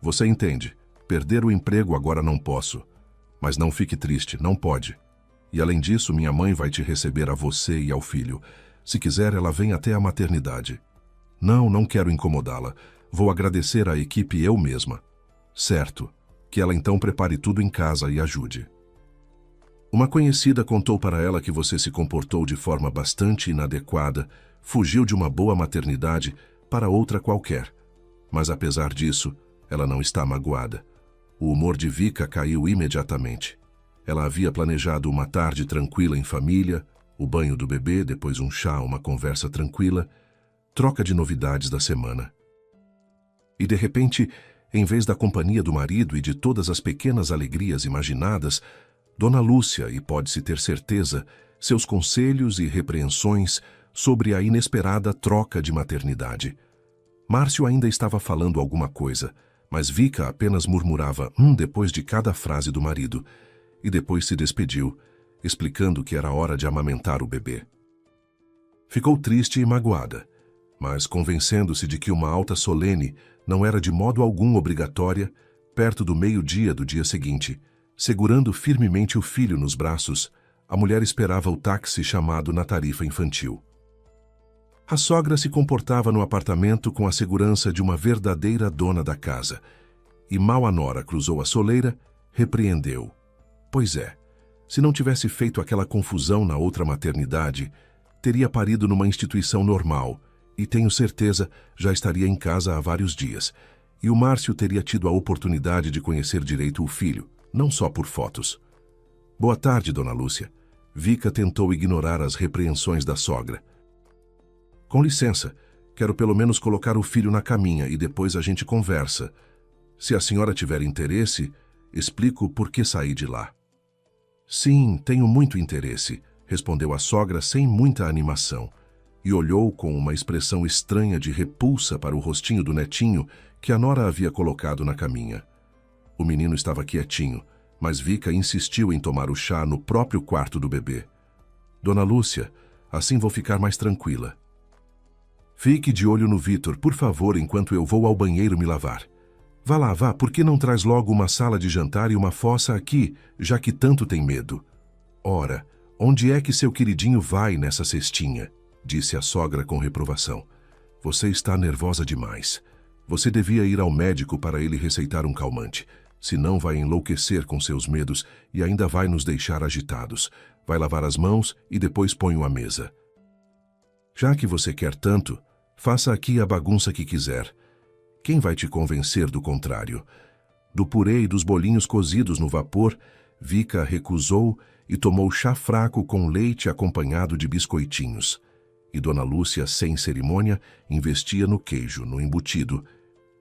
Você entende, perder o emprego agora não posso. Mas não fique triste, não pode. E além disso, minha mãe vai te receber a você e ao filho. Se quiser, ela vem até a maternidade. Não quero incomodá-la. Vou agradecer à equipe eu mesma. Certo, que ela então prepare tudo em casa e ajude. Uma conhecida contou para ela que você se comportou de forma bastante inadequada, fugiu de uma boa maternidade para outra qualquer. Mas apesar disso, ela não está magoada. O humor de Vika caiu imediatamente. Ela havia planejado uma tarde tranquila em família, o banho do bebê, depois um chá, uma conversa tranquila, troca de novidades da semana. E de repente, em vez da companhia do marido e de todas as pequenas alegrias imaginadas, Dona Lúcia, e pode-se ter certeza, seus conselhos e repreensões sobre a inesperada troca de maternidade. Márcio ainda estava falando alguma coisa, mas Vika apenas murmurava depois de cada frase do marido, e depois se despediu, explicando que era hora de amamentar o bebê. Ficou triste e magoada, mas convencendo-se de que uma alta solene não era de modo algum obrigatória, perto do meio-dia do dia seguinte, segurando firmemente o filho nos braços, a mulher esperava o táxi chamado na tarifa infantil. A sogra se comportava no apartamento com a segurança de uma verdadeira dona da casa, e mal a nora cruzou a soleira, repreendeu. Pois é, se não tivesse feito aquela confusão na outra maternidade, teria parido numa instituição normal, e tenho certeza já estaria em casa há vários dias, e o Márcio teria tido a oportunidade de conhecer direito o filho, não só por fotos. Boa tarde, Dona Lúcia. Vika tentou ignorar as repreensões da sogra. Com licença, quero pelo menos colocar o filho na caminha e depois a gente conversa. Se a senhora tiver interesse, explico por que saí de lá. Sim, tenho muito interesse, respondeu a sogra sem muita animação, e olhou com uma expressão estranha de repulsa para o rostinho do netinho que a nora havia colocado na caminha. O menino estava quietinho, mas Vika insistiu em tomar o chá no próprio quarto do bebê. Dona Lúcia, assim vou ficar mais tranquila. Fique de olho no Vitor, por favor, enquanto eu vou ao banheiro me lavar. Vá lá, vá, por que não traz logo uma sala de jantar e uma fossa aqui, já que tanto tem medo? Ora, onde é que seu queridinho vai nessa cestinha? Disse a sogra com reprovação. Você está nervosa demais. Você devia ir ao médico para ele receitar um calmante. Senão vai enlouquecer com seus medos e ainda vai nos deixar agitados. Vai lavar as mãos e depois põe-o à mesa. Já que você quer tanto, faça aqui a bagunça que quiser. Quem vai te convencer do contrário? Do purê e dos bolinhos cozidos no vapor, Vika recusou e tomou chá fraco com leite acompanhado de biscoitinhos. E Dona Lúcia, sem cerimônia, investia no queijo, no embutido,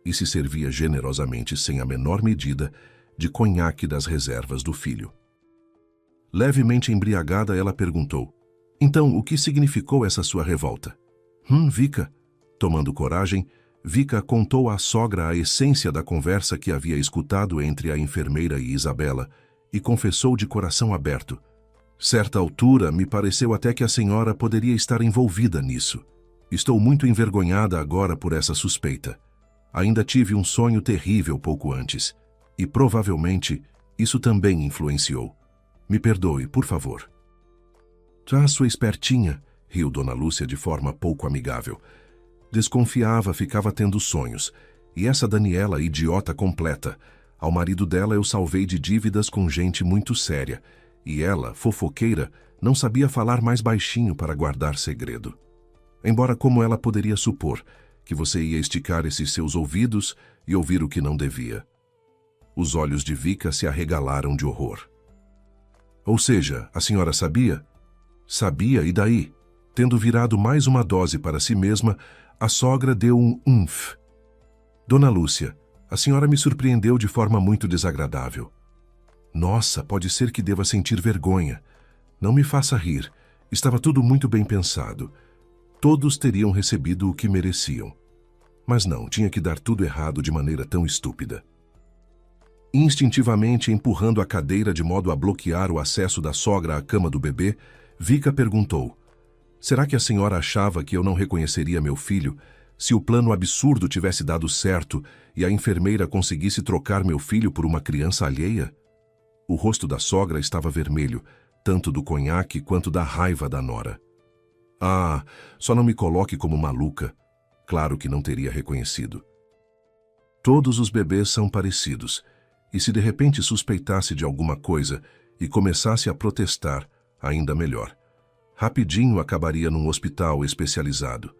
e se servia generosamente, sem a menor medida, de conhaque das reservas do filho. Levemente embriagada, ela perguntou, então, o que significou essa sua revolta? Vika. Tomando coragem, Vika contou à sogra a essência da conversa que havia escutado entre a enfermeira e Isabela e confessou de coração aberto. Certa altura, me pareceu até que a senhora poderia estar envolvida nisso. Estou muito envergonhada agora por essa suspeita. Ainda tive um sonho terrível pouco antes, e provavelmente isso também influenciou. Me perdoe, por favor. Sua espertinha, riu Dona Lúcia de forma pouco amigável. Desconfiava, ficava tendo sonhos. E essa Daniela, idiota completa. Ao marido dela eu salvei de dívidas com gente muito séria. E ela, fofoqueira, não sabia falar mais baixinho para guardar segredo. Embora como ela poderia supor que você ia esticar esses seus ouvidos e ouvir o que não devia. Os olhos de Vika se arregalaram de horror. Ou seja, a senhora sabia? Sabia, e daí? Tendo virado mais uma dose para si mesma, a sogra deu um umf. Dona Lúcia, a senhora me surpreendeu de forma muito desagradável. Nossa, pode ser que deva sentir vergonha. Não me faça rir. Estava tudo muito bem pensado. Todos teriam recebido o que mereciam. Mas não, tinha que dar tudo errado de maneira tão estúpida. Instintivamente empurrando a cadeira de modo a bloquear o acesso da sogra à cama do bebê, Vika perguntou: será que a senhora achava que eu não reconheceria meu filho se o plano absurdo tivesse dado certo e a enfermeira conseguisse trocar meu filho por uma criança alheia? O rosto da sogra estava vermelho, tanto do conhaque quanto da raiva da nora. Ah, só não me coloque como maluca. Claro que não teria reconhecido. Todos os bebês são parecidos, e se de repente suspeitasse de alguma coisa e começasse a protestar, ainda melhor. Rapidinho acabaria num hospital especializado.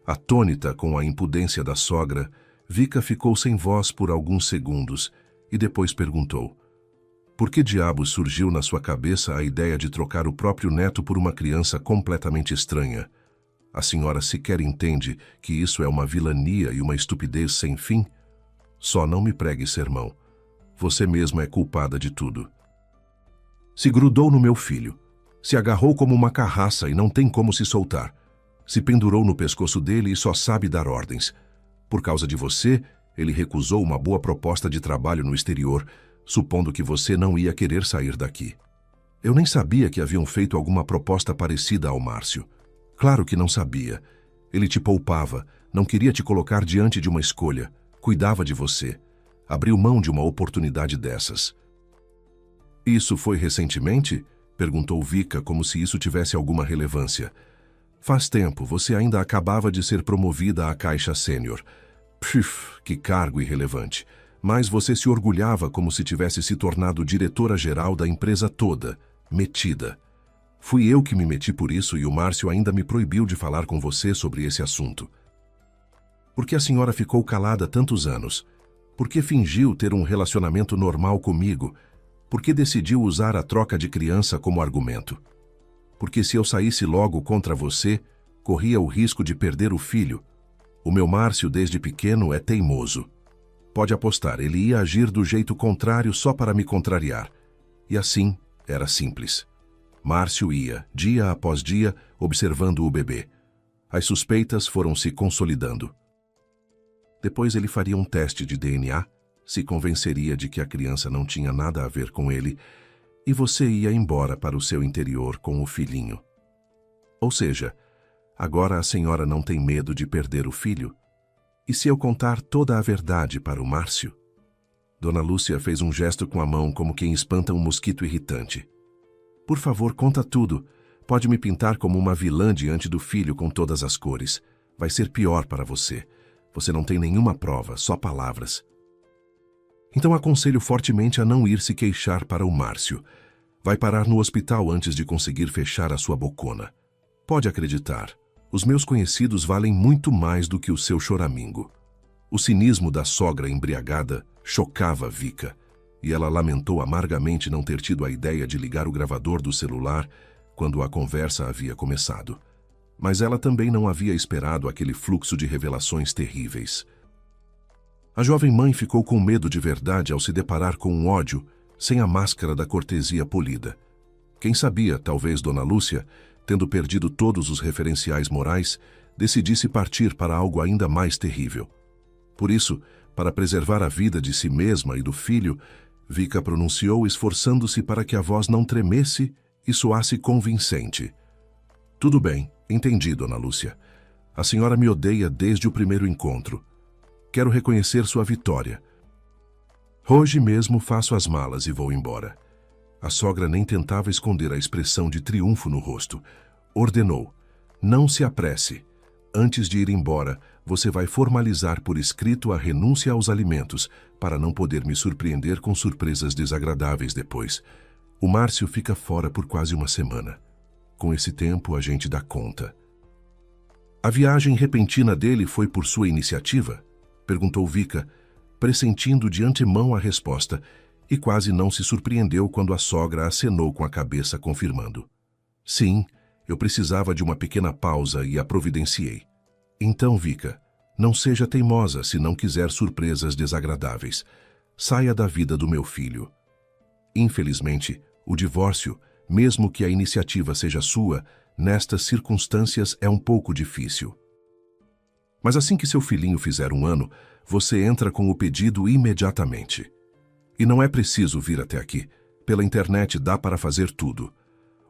Atônita com a impudência da sogra, Vika ficou sem voz por alguns segundos e depois perguntou: por que diabos surgiu na sua cabeça a ideia de trocar o próprio neto por uma criança completamente estranha? A senhora sequer entende que isso é uma vilania e uma estupidez sem fim? Só não me pregue sermão. Você mesma é culpada de tudo. Se grudou no meu filho. Se agarrou como uma carraça e não tem como se soltar. Se pendurou no pescoço dele e só sabe dar ordens. Por causa de você, ele recusou uma boa proposta de trabalho no exterior, supondo que você não ia querer sair daqui. Eu nem sabia que haviam feito alguma proposta parecida ao Márcio. Claro que não sabia. Ele te poupava, não queria te colocar diante de uma escolha, cuidava de você. Abriu mão de uma oportunidade dessas. Isso foi recentemente? Perguntou Vika como se isso tivesse alguma relevância. Faz tempo, você ainda acabava de ser promovida à Caixa Sênior. Pff, que cargo irrelevante. Mas você se orgulhava como se tivesse se tornado diretora-geral da empresa toda, metida. Fui eu que me meti por isso e o Márcio ainda me proibiu de falar com você sobre esse assunto. Por que a senhora ficou calada tantos anos? Por que fingiu ter um relacionamento normal comigo? Por que decidiu usar a troca de criança como argumento? Porque se eu saísse logo contra você, corria o risco de perder o filho. O meu Márcio, desde pequeno, é teimoso. Pode apostar, ele ia agir do jeito contrário só para me contrariar. E assim, era simples. Márcio ia, dia após dia, observando o bebê. As suspeitas foram se consolidando. Depois ele faria um teste de DNA, se convenceria de que a criança não tinha nada a ver com ele, e você ia embora para o seu interior com o filhinho. Ou seja, agora a senhora não tem medo de perder o filho? E se eu contar toda a verdade para o Márcio? Dona Lúcia fez um gesto com a mão como quem espanta um mosquito irritante. Por favor, conta tudo. Pode me pintar como uma vilã diante do filho com todas as cores. Vai ser pior para você. Você não tem nenhuma prova, só palavras. Então aconselho fortemente a não ir se queixar para o Márcio. Vai parar no hospital antes de conseguir fechar a sua bocona. Pode acreditar, os meus conhecidos valem muito mais do que o seu choramingo. O cinismo da sogra embriagada chocava Vika, e ela lamentou amargamente não ter tido a ideia de ligar o gravador do celular quando a conversa havia começado. Mas ela também não havia esperado aquele fluxo de revelações terríveis. A jovem mãe ficou com medo de verdade ao se deparar com um ódio sem a máscara da cortesia polida. Quem sabia, talvez Dona Lúcia, tendo perdido todos os referenciais morais, decidisse partir para algo ainda mais terrível. Por isso, para preservar a vida de si mesma e do filho, Vika pronunciou esforçando-se para que a voz não tremesse e soasse convincente. Tudo bem, entendi, Dona Lúcia. A senhora me odeia desde o primeiro encontro. Quero reconhecer sua vitória. Hoje mesmo faço as malas e vou embora. A sogra nem tentava esconder a expressão de triunfo no rosto. Ordenou: não se apresse. Antes de ir embora, você vai formalizar por escrito a renúncia aos alimentos, para não poder me surpreender com surpresas desagradáveis depois. O Márcio fica fora por quase uma semana. Com esse tempo, a gente dá conta. A viagem repentina dele foi por sua iniciativa? Perguntou Vika, pressentindo de antemão a resposta, e quase não se surpreendeu quando a sogra acenou com a cabeça confirmando. Sim, eu precisava de uma pequena pausa e a providenciei. Então, Vika, não seja teimosa se não quiser surpresas desagradáveis. Saia da vida do meu filho. Infelizmente, o divórcio, mesmo que a iniciativa seja sua, nestas circunstâncias é um pouco difícil. Mas assim que seu filhinho fizer 1 ano, você entra com o pedido imediatamente. E não é preciso vir até aqui. Pela internet dá para fazer tudo.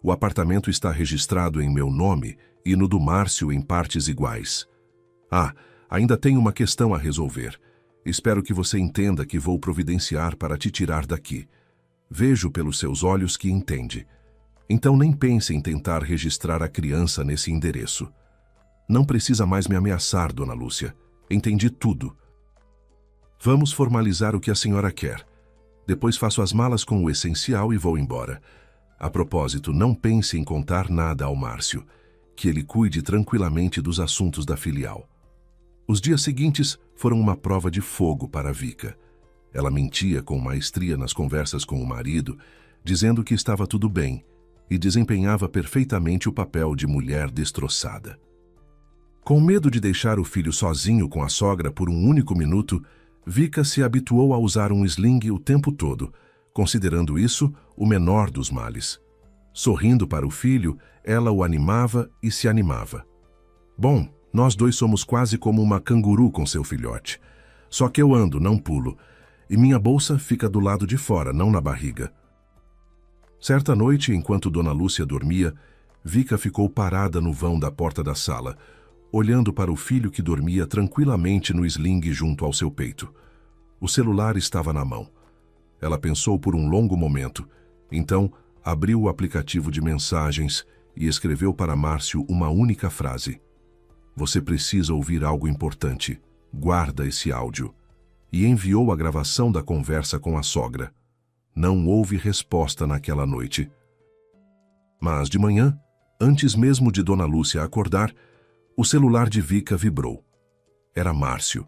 O apartamento está registrado em meu nome e no do Márcio em partes iguais. Ah, ainda tenho uma questão a resolver. Espero que você entenda que vou providenciar para te tirar daqui. Vejo pelos seus olhos que entende. Então nem pense em tentar registrar a criança nesse endereço. Não precisa mais me ameaçar, Dona Lúcia. Entendi tudo. Vamos formalizar o que a senhora quer. Depois faço as malas com o essencial e vou embora. A propósito, não pense em contar nada ao Márcio. Que ele cuide tranquilamente dos assuntos da filial. Os dias seguintes foram uma prova de fogo para Vika. Ela mentia com maestria nas conversas com o marido, dizendo que estava tudo bem, e desempenhava perfeitamente o papel de mulher destroçada. Com medo de deixar o filho sozinho com a sogra por um único minuto, Vika se habituou a usar um sling o tempo todo, considerando isso o menor dos males. Sorrindo para o filho, ela o animava e se animava. Bom, nós dois somos quase como uma canguru com seu filhote. Só que eu ando, não pulo, e minha bolsa fica do lado de fora, não na barriga. Certa noite, enquanto Dona Lúcia dormia, Vika ficou parada no vão da porta da sala, olhando para o filho que dormia tranquilamente no sling junto ao seu peito. O celular estava na mão. Ela pensou por um longo momento, então abriu o aplicativo de mensagens e escreveu para Márcio uma única frase. Você precisa ouvir algo importante. Guarda esse áudio. E enviou a gravação da conversa com a sogra. Não houve resposta naquela noite. Mas de manhã, antes mesmo de Dona Lúcia acordar, o celular de Vika vibrou. Era Márcio.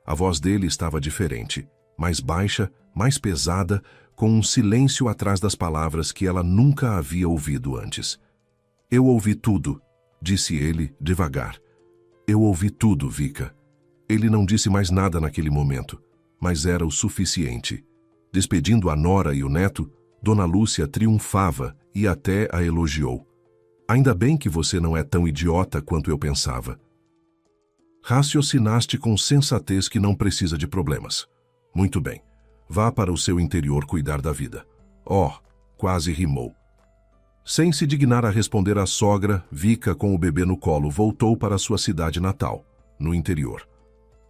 A voz dele estava diferente, mais baixa, mais pesada, com um silêncio atrás das palavras que ela nunca havia ouvido antes. Eu ouvi tudo, disse ele devagar. Eu ouvi tudo, Vika. Ele não disse mais nada naquele momento, mas era o suficiente. Despedindo a nora e o neto, Dona Lúcia triunfava e até a elogiou. Ainda bem que você não é tão idiota quanto eu pensava. Raciocinaste com sensatez que não precisa de problemas. Muito bem. Vá para o seu interior cuidar da vida. Oh, quase rimou. Sem se dignar a responder à sogra, Vika, com o bebê no colo, voltou para sua cidade natal, no interior.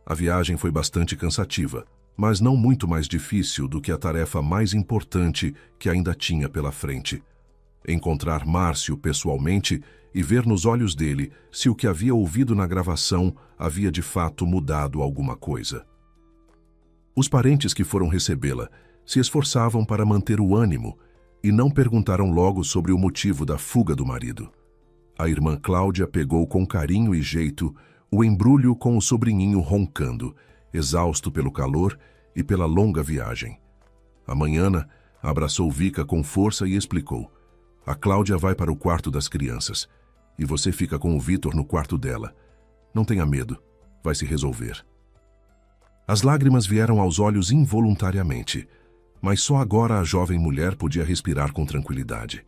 A viagem foi bastante cansativa, mas não muito mais difícil do que a tarefa mais importante que ainda tinha pela frente. Encontrar Márcio pessoalmente e ver nos olhos dele se o que havia ouvido na gravação havia de fato mudado alguma coisa. Os parentes que foram recebê-la se esforçavam para manter o ânimo e não perguntaram logo sobre o motivo da fuga do marido. A irmã Cláudia pegou com carinho e jeito o embrulho com o sobrinhinho roncando, exausto pelo calor e pela longa viagem. A manhã abraçou Vika com força e explicou. A Cláudia vai para o quarto das crianças e você fica com o Vitor no quarto dela. Não tenha medo, vai se resolver. As lágrimas vieram aos olhos involuntariamente, mas só agora a jovem mulher podia respirar com tranquilidade.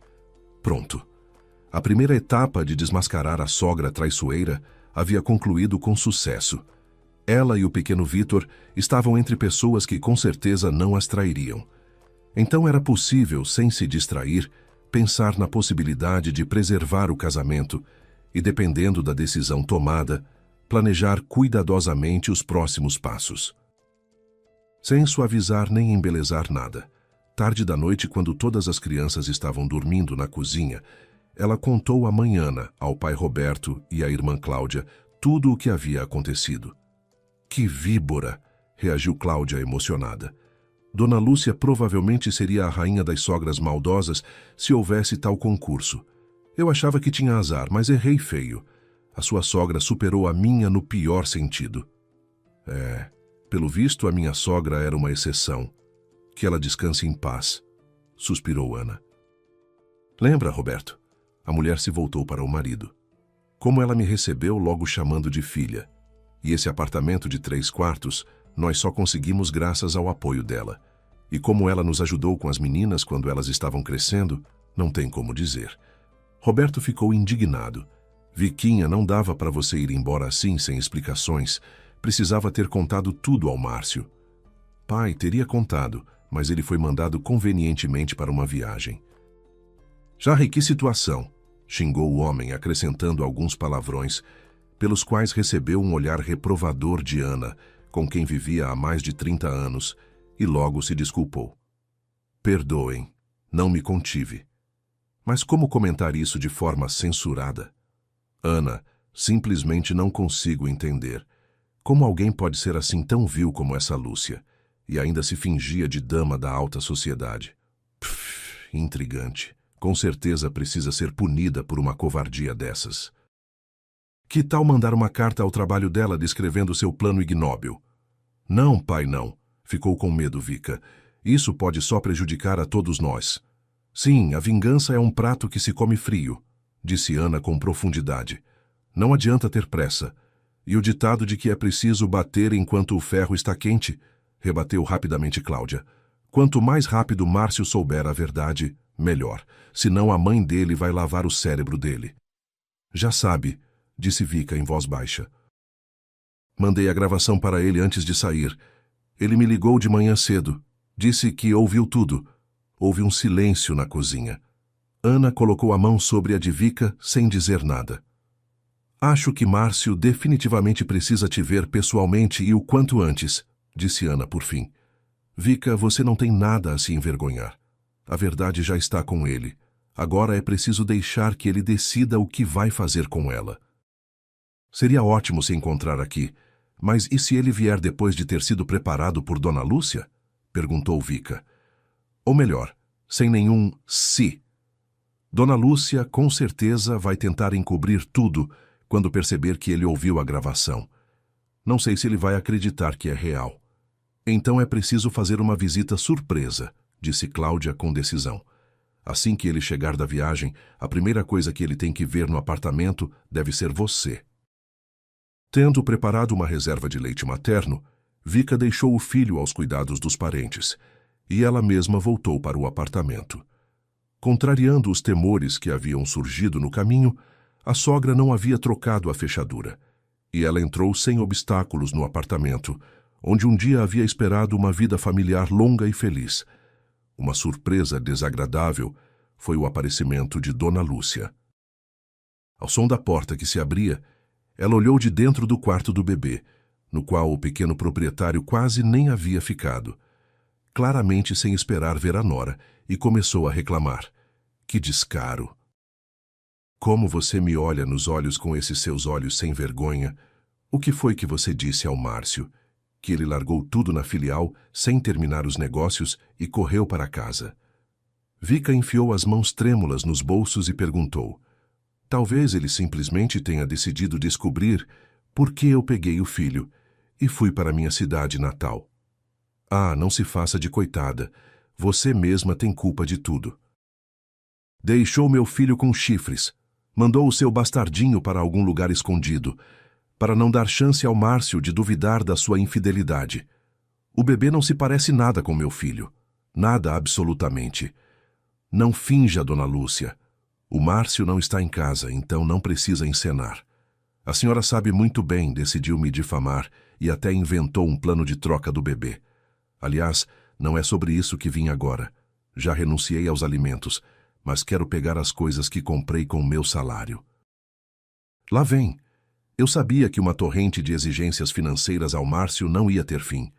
Pronto. A primeira etapa de desmascarar a sogra traiçoeira havia concluído com sucesso. Ela e o pequeno Vitor estavam entre pessoas que com certeza não as trairiam. Então era possível, sem se distrair, pensar na possibilidade de preservar o casamento e, dependendo da decisão tomada, planejar cuidadosamente os próximos passos. Sem suavizar nem embelezar nada, tarde da noite, quando todas as crianças estavam dormindo na cozinha, ela contou amanhã ao pai Roberto e à irmã Cláudia tudo o que havia acontecido. Que víbora! Reagiu Cláudia emocionada. Dona Lúcia provavelmente seria a rainha das sogras maldosas se houvesse tal concurso. Eu achava que tinha azar, mas errei feio. A sua sogra superou a minha no pior sentido. Pelo visto a minha sogra era uma exceção. Que ela descanse em paz, suspirou Ana. Lembra, Roberto? A mulher se voltou para o marido. Como ela me recebeu logo chamando de filha. E esse apartamento de 3 quartos, nós só conseguimos graças ao apoio dela. E como ela nos ajudou com as meninas quando elas estavam crescendo, não tem como dizer. Roberto ficou indignado. Viquinha, não dava para você ir embora assim, sem explicações. Precisava ter contado tudo ao Márcio. Pai, teria contado, mas ele foi mandado convenientemente para uma viagem. Já que situação, xingou o homem, acrescentando alguns palavrões, pelos quais recebeu um olhar reprovador de Ana, com quem vivia há mais de 30 anos, e logo se desculpou. Perdoem, não me contive. Mas como comentar isso de forma censurada? Ana, simplesmente não consigo entender. Como alguém pode ser assim tão vil como essa Lúcia, e ainda se fingia de dama da alta sociedade? Intrigante. Com certeza precisa ser punida por uma covardia dessas. Que tal mandar uma carta ao trabalho dela descrevendo seu plano ignóbil? Não, pai, não. Ficou com medo Vica. Isso pode só prejudicar a todos nós. Sim, a vingança é um prato que se come frio, disse Ana com profundidade. Não adianta ter pressa. E o ditado de que é preciso bater enquanto o ferro está quente, rebateu rapidamente Cláudia. Quanto mais rápido Márcio souber a verdade, melhor. Senão a mãe dele vai lavar o cérebro dele. Já sabe, disse Vica em voz baixa. Mandei a gravação para ele antes de sair. Ele me ligou de manhã cedo. Disse que ouviu tudo. Houve um silêncio na cozinha. Ana colocou a mão sobre a de Vica sem dizer nada. Acho que Márcio definitivamente precisa te ver pessoalmente e o quanto antes, disse Ana por fim. Vica, você não tem nada a se envergonhar. A verdade já está com ele. Agora é preciso deixar que ele decida o que vai fazer com ela. Seria ótimo se encontrar aqui, mas e se ele vier depois de ter sido preparado por Dona Lúcia? Perguntou Vica. Ou melhor, sem nenhum se. Dona Lúcia com certeza vai tentar encobrir tudo quando perceber que ele ouviu a gravação. Não sei se ele vai acreditar que é real. Então é preciso fazer uma visita surpresa, disse Cláudia com decisão. Assim que ele chegar da viagem, a primeira coisa que ele tem que ver no apartamento deve ser você. Tendo preparado uma reserva de leite materno, Vica deixou o filho aos cuidados dos parentes, e ela mesma voltou para o apartamento. Contrariando os temores que haviam surgido no caminho, a sogra não havia trocado a fechadura, e ela entrou sem obstáculos no apartamento, onde um dia havia esperado uma vida familiar longa e feliz. Uma surpresa desagradável foi o aparecimento de Dona Lúcia. Ao som da porta que se abria, ela olhou de dentro do quarto do bebê, no qual o pequeno proprietário quase nem havia ficado, claramente sem esperar ver a nora, e começou a reclamar. Que descaro! Como você me olha nos olhos com esses seus olhos sem vergonha? O que foi que você disse ao Márcio? Que ele largou tudo na filial, sem terminar os negócios, e correu para casa. Vica enfiou as mãos trêmulas nos bolsos e perguntou. Talvez ele simplesmente tenha decidido descobrir por que eu peguei o filho e fui para minha cidade natal. Ah, não se faça de coitada. Você mesma tem culpa de tudo. Deixou meu filho com chifres. Mandou o seu bastardinho para algum lugar escondido, para não dar chance ao Márcio de duvidar da sua infidelidade. O bebê não se parece nada com meu filho. Nada absolutamente. Não finja, Dona Lúcia. O Márcio não está em casa, então não precisa encenar. A senhora sabe muito bem, decidiu me difamar e até inventou um plano de troca do bebê. Aliás, não é sobre isso que vim agora. Já renunciei aos alimentos, mas quero pegar as coisas que comprei com meu salário. Lá vem. Eu sabia que uma torrente de exigências financeiras ao Márcio não ia ter fim.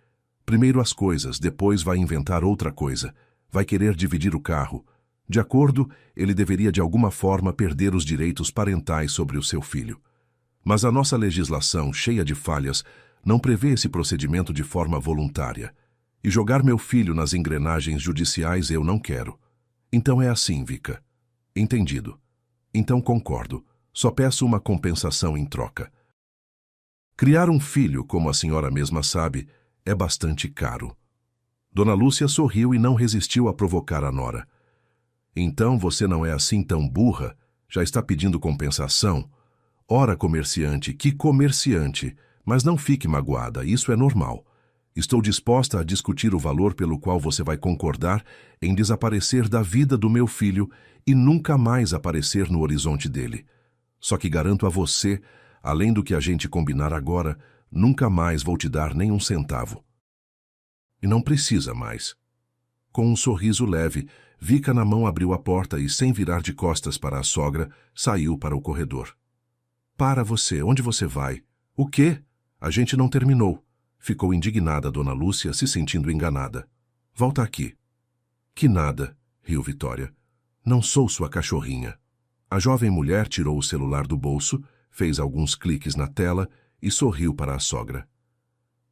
Primeiro as coisas, depois vai inventar outra coisa. Vai querer dividir o carro. De acordo, ele deveria de alguma forma perder os direitos parentais sobre o seu filho. Mas a nossa legislação, cheia de falhas, não prevê esse procedimento de forma voluntária. E jogar meu filho nas engrenagens judiciais eu não quero. Então é assim, Vica. Entendido. Então concordo. Só peço uma compensação em troca. Criar um filho, como a senhora mesma sabe, é bastante caro. Dona Lúcia sorriu e não resistiu a provocar a nora. Então você não é assim tão burra? Já está pedindo compensação? Ora, comerciante, que comerciante! Mas não fique magoada, isso é normal. Estou disposta a discutir o valor pelo qual você vai concordar em desaparecer da vida do meu filho e nunca mais aparecer no horizonte dele. Só que garanto a você, além do que a gente combinar agora, nunca mais vou te dar nem um centavo. E não precisa mais. Com um sorriso leve, Vika na mão abriu a porta e, sem virar de costas para a sogra, saiu para o corredor. Para você, onde você vai? O quê? A gente não terminou. Ficou indignada Dona Lúcia, se sentindo enganada. Volta aqui. Que nada, riu Vitória. Não sou sua cachorrinha. A jovem mulher tirou o celular do bolso, fez alguns cliques na tela e sorriu para a sogra.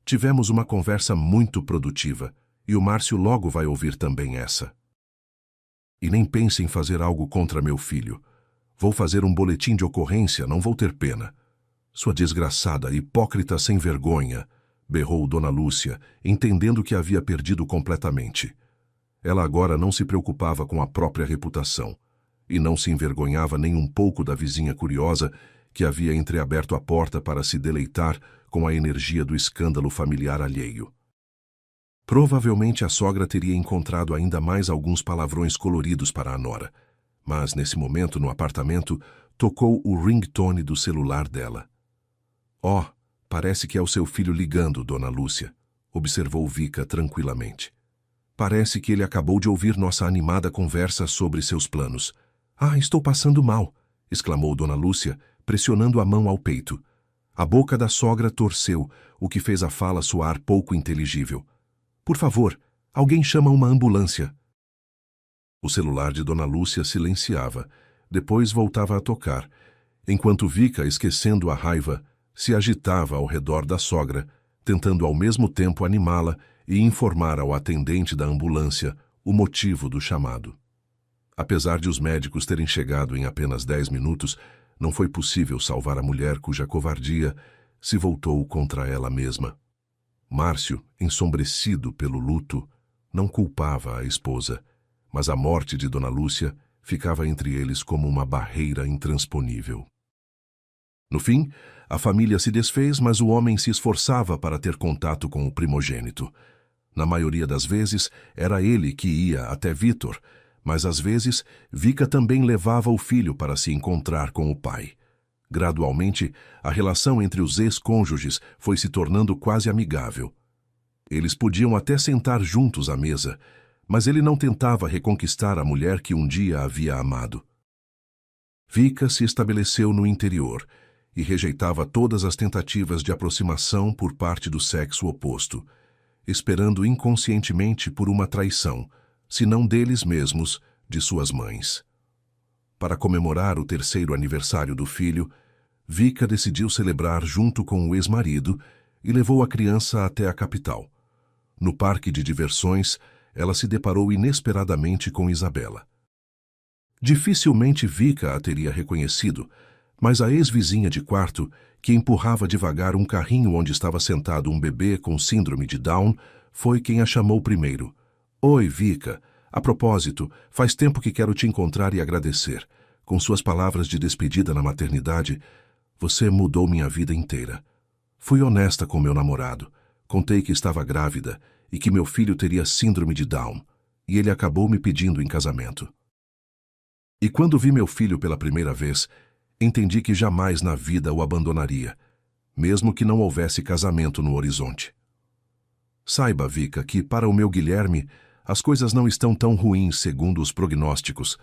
Tivemos uma conversa muito produtiva e o Márcio logo vai ouvir também essa. E nem pense em fazer algo contra meu filho. Vou fazer um boletim de ocorrência, não vou ter pena. Sua desgraçada, hipócrita sem vergonha, berrou Dona Lúcia, entendendo que havia perdido completamente. Ela agora não se preocupava com a própria reputação e não se envergonhava nem um pouco da vizinha curiosa que havia entreaberto a porta para se deleitar com a energia do escândalo familiar alheio. Provavelmente a sogra teria encontrado ainda mais alguns palavrões coloridos para a nora, mas nesse momento no apartamento tocou o ringtone do celular dela. Oh, parece que é o seu filho ligando, Dona Lúcia, observou Vika tranquilamente. Parece que ele acabou de ouvir nossa animada conversa sobre seus planos. Ah, estou passando mal, exclamou Dona Lúcia, pressionando a mão ao peito. A boca da sogra torceu, o que fez a fala soar pouco inteligível. Por favor, alguém chama uma ambulância. O celular de Dona Lúcia silenciava, depois voltava a tocar, enquanto Vika, esquecendo a raiva, se agitava ao redor da sogra, tentando ao mesmo tempo animá-la e informar ao atendente da ambulância o motivo do chamado. Apesar de os médicos terem chegado em apenas 10 minutos, não foi possível salvar a mulher cuja covardia se voltou contra ela mesma. Márcio, ensombrecido pelo luto, não culpava a esposa, mas a morte de Dona Lúcia ficava entre eles como uma barreira intransponível. No fim, a família se desfez, mas o homem se esforçava para ter contato com o primogênito. Na maioria das vezes, era ele que ia até Vitor, mas às vezes, Vika também levava o filho para se encontrar com o pai. Gradualmente, a relação entre os ex-cônjuges foi se tornando quase amigável. Eles podiam até sentar juntos à mesa, mas ele não tentava reconquistar a mulher que um dia havia amado. Vika se estabeleceu no interior e rejeitava todas as tentativas de aproximação por parte do sexo oposto, esperando inconscientemente por uma traição, se não deles mesmos, de suas mães. Para comemorar o 3º aniversário do filho, Vika decidiu celebrar junto com o ex-marido e levou a criança até a capital. No parque de diversões, ela se deparou inesperadamente com Isabela. Dificilmente Vika a teria reconhecido, mas a ex-vizinha de quarto, que empurrava devagar um carrinho onde estava sentado um bebê com síndrome de Down, foi quem a chamou primeiro. Oi, Vika. A propósito, faz tempo que quero te encontrar e agradecer. Com suas palavras de despedida na maternidade, você mudou minha vida inteira. Fui honesta com meu namorado. Contei que estava grávida e que meu filho teria síndrome de Down, e ele acabou me pedindo em casamento. E quando vi meu filho pela primeira vez, entendi que jamais na vida o abandonaria, mesmo que não houvesse casamento no horizonte. Saiba, Vika, que para o meu Guilherme, as coisas não estão tão ruins segundo os prognósticos.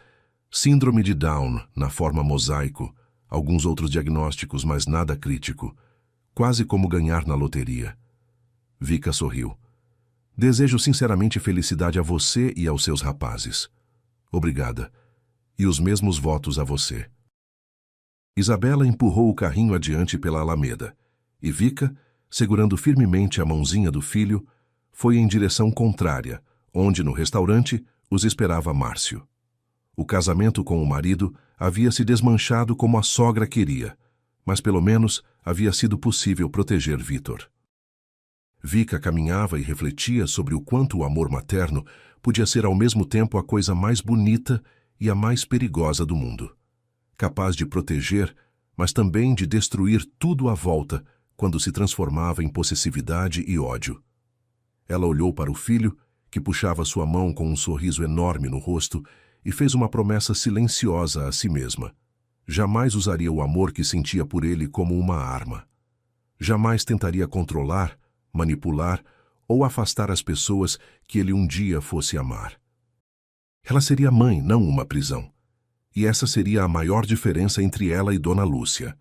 Síndrome de Down, na forma mosaico, alguns outros diagnósticos, mas nada crítico. Quase como ganhar na loteria. Vika sorriu. Desejo sinceramente felicidade a você e aos seus rapazes. Obrigada. E os mesmos votos a você. Isabela empurrou o carrinho adiante pela alameda, e Vika, segurando firmemente a mãozinha do filho, foi em direção contrária, onde no restaurante os esperava Márcio. O casamento com o marido havia se desmanchado como a sogra queria, mas pelo menos havia sido possível proteger Vitor. Vika caminhava e refletia sobre o quanto o amor materno podia ser ao mesmo tempo a coisa mais bonita e a mais perigosa do mundo. Capaz de proteger, mas também de destruir tudo à volta quando se transformava em possessividade e ódio. Ela olhou para o filho, que puxava sua mão com um sorriso enorme no rosto, e fez uma promessa silenciosa a si mesma. Jamais usaria o amor que sentia por ele como uma arma. Jamais tentaria controlar, manipular ou afastar as pessoas que ele um dia fosse amar. Ela seria mãe, não uma prisão. E essa seria a maior diferença entre ela e Dona Lúcia.